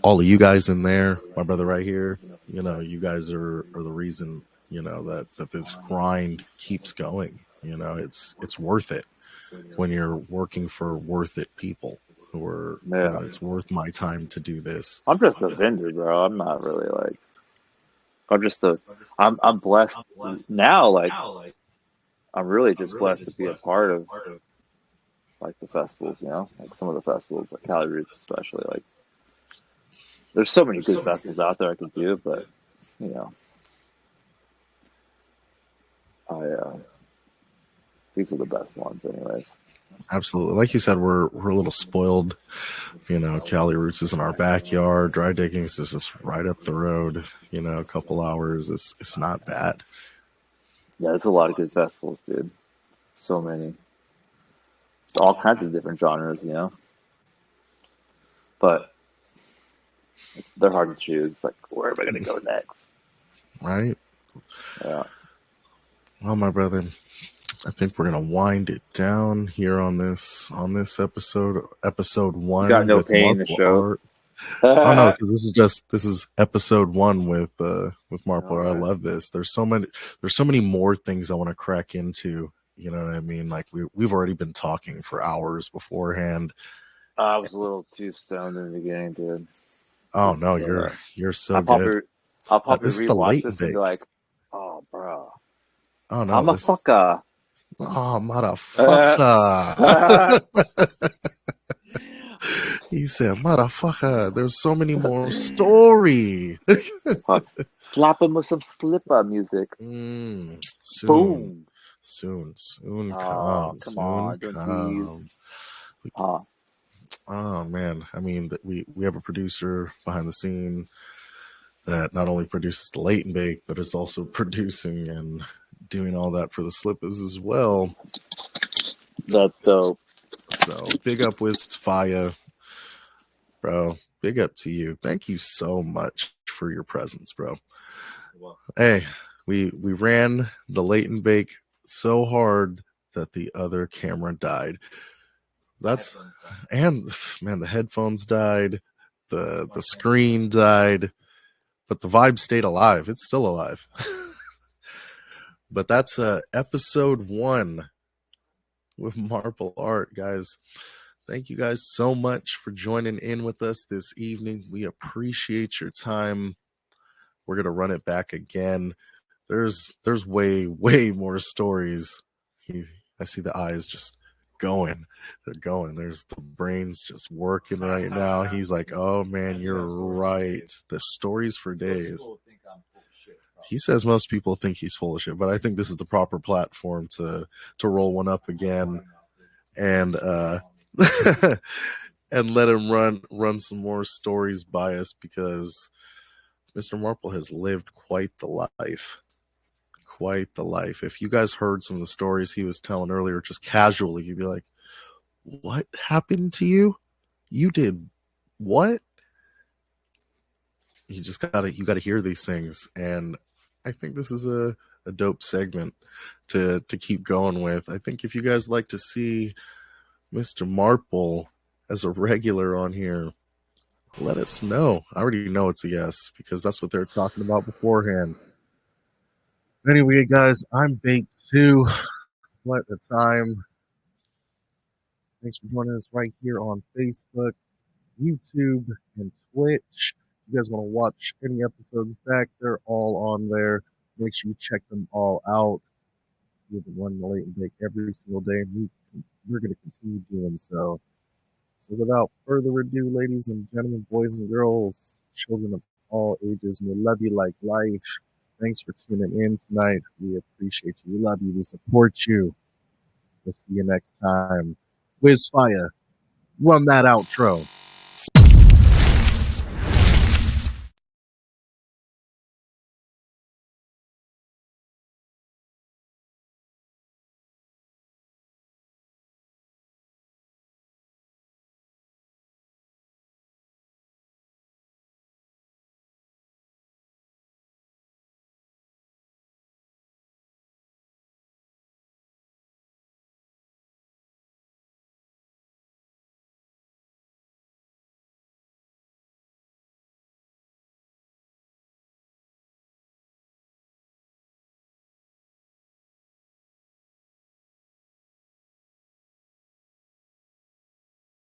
all of you guys in there, my brother right here. You know, you guys are the reason. You know that this grind keeps going. You know, it's worth it when you're working for worth it people who are, you know, Yeah. it's worth my time to do this. I'm just a vendor, bro. I'm not really like. I'm just a. I'm blessed now. Like I'm really just blessed to be a part of like the festivals. You know, like some of the festivals, like Cali Roots, especially. Like there's so many good festivals out there I could do, but you know, I these are the best ones, anyways. Absolutely. Like you said, we're a little spoiled. You know, Cali Roots is in our backyard. Dry Diggings is just right up the road. You know, a couple hours. It's not bad. Yeah, there's a lot of good festivals, dude. So many, all kinds of different genres, you know. But they're hard to choose. Like, where am I gonna go next? Right? Yeah. Well, my brother, I think we're gonna wind it down here on this episode You got one no with pain in the Marple show. Art. Oh no, because this is episode one with Marple Art. I Alright. love this. There's so many more things I want to crack into. You know what I mean? Like we've already been talking for hours beforehand. I was a little too stoned in the beginning, dude. Oh Just, no, you're I so good. probably, I'll probably This is the rewatch late and this and be bake. like, oh, bro, Oh no, I'm a this. fucker. Oh motherfucker. He said, motherfucker. There's so many more story. Fuck. Slap him with some slipper music. Soon, Boom. soon Oh, come, come soon on, don't tease. come. Oh, Oh man, I mean that we have a producer behind the scene that not only produces the late and bake, but is also producing and doing all that for the slippers as well. that's dope. So big up Fire, bro. Big up to you. Thank you so much for your presence, bro. Hey, we ran the late and bake so hard that the other camera died. That's and man, the headphones died, the screen died, but the vibe stayed alive. It's still alive. But that's episode one with Marple Art, guys. Thank you guys so much for joining in with us this evening. We appreciate your time. We're gonna run it back again. There's way more stories. I see the eyes just going. They're going. There's the brains just working right now. He's like, oh man, you're right. The stories for days. He says most people think he's full of shit, but I think this is the proper platform to roll one up again and and let him run some more stories by us because Mr. Marple has lived quite the life. Quite the life. If you guys heard some of the stories he was telling earlier, just casually, you'd be like, what happened to you? You did what? You gotta hear these things. And I think this is a dope segment to keep going with. I think if you guys like to see Mr. Marple as a regular on here, let us know. I already know it's a yes because that's what they're talking about beforehand. Anyway, guys, I'm Baked 2. What a time. Thanks for joining us right here on Facebook, YouTube, and Twitch. If you guys want to watch any episodes back, they're all on there. Make sure you check them all out. We've been running the late and bake every single day, and we're going to continue doing so. So without further ado, ladies and gentlemen, boys and girls, children of all ages, we love you like life. Thanks for tuning in tonight. We appreciate you. We love you. We support you. We'll see you next time. Wiz Fire, run that outro.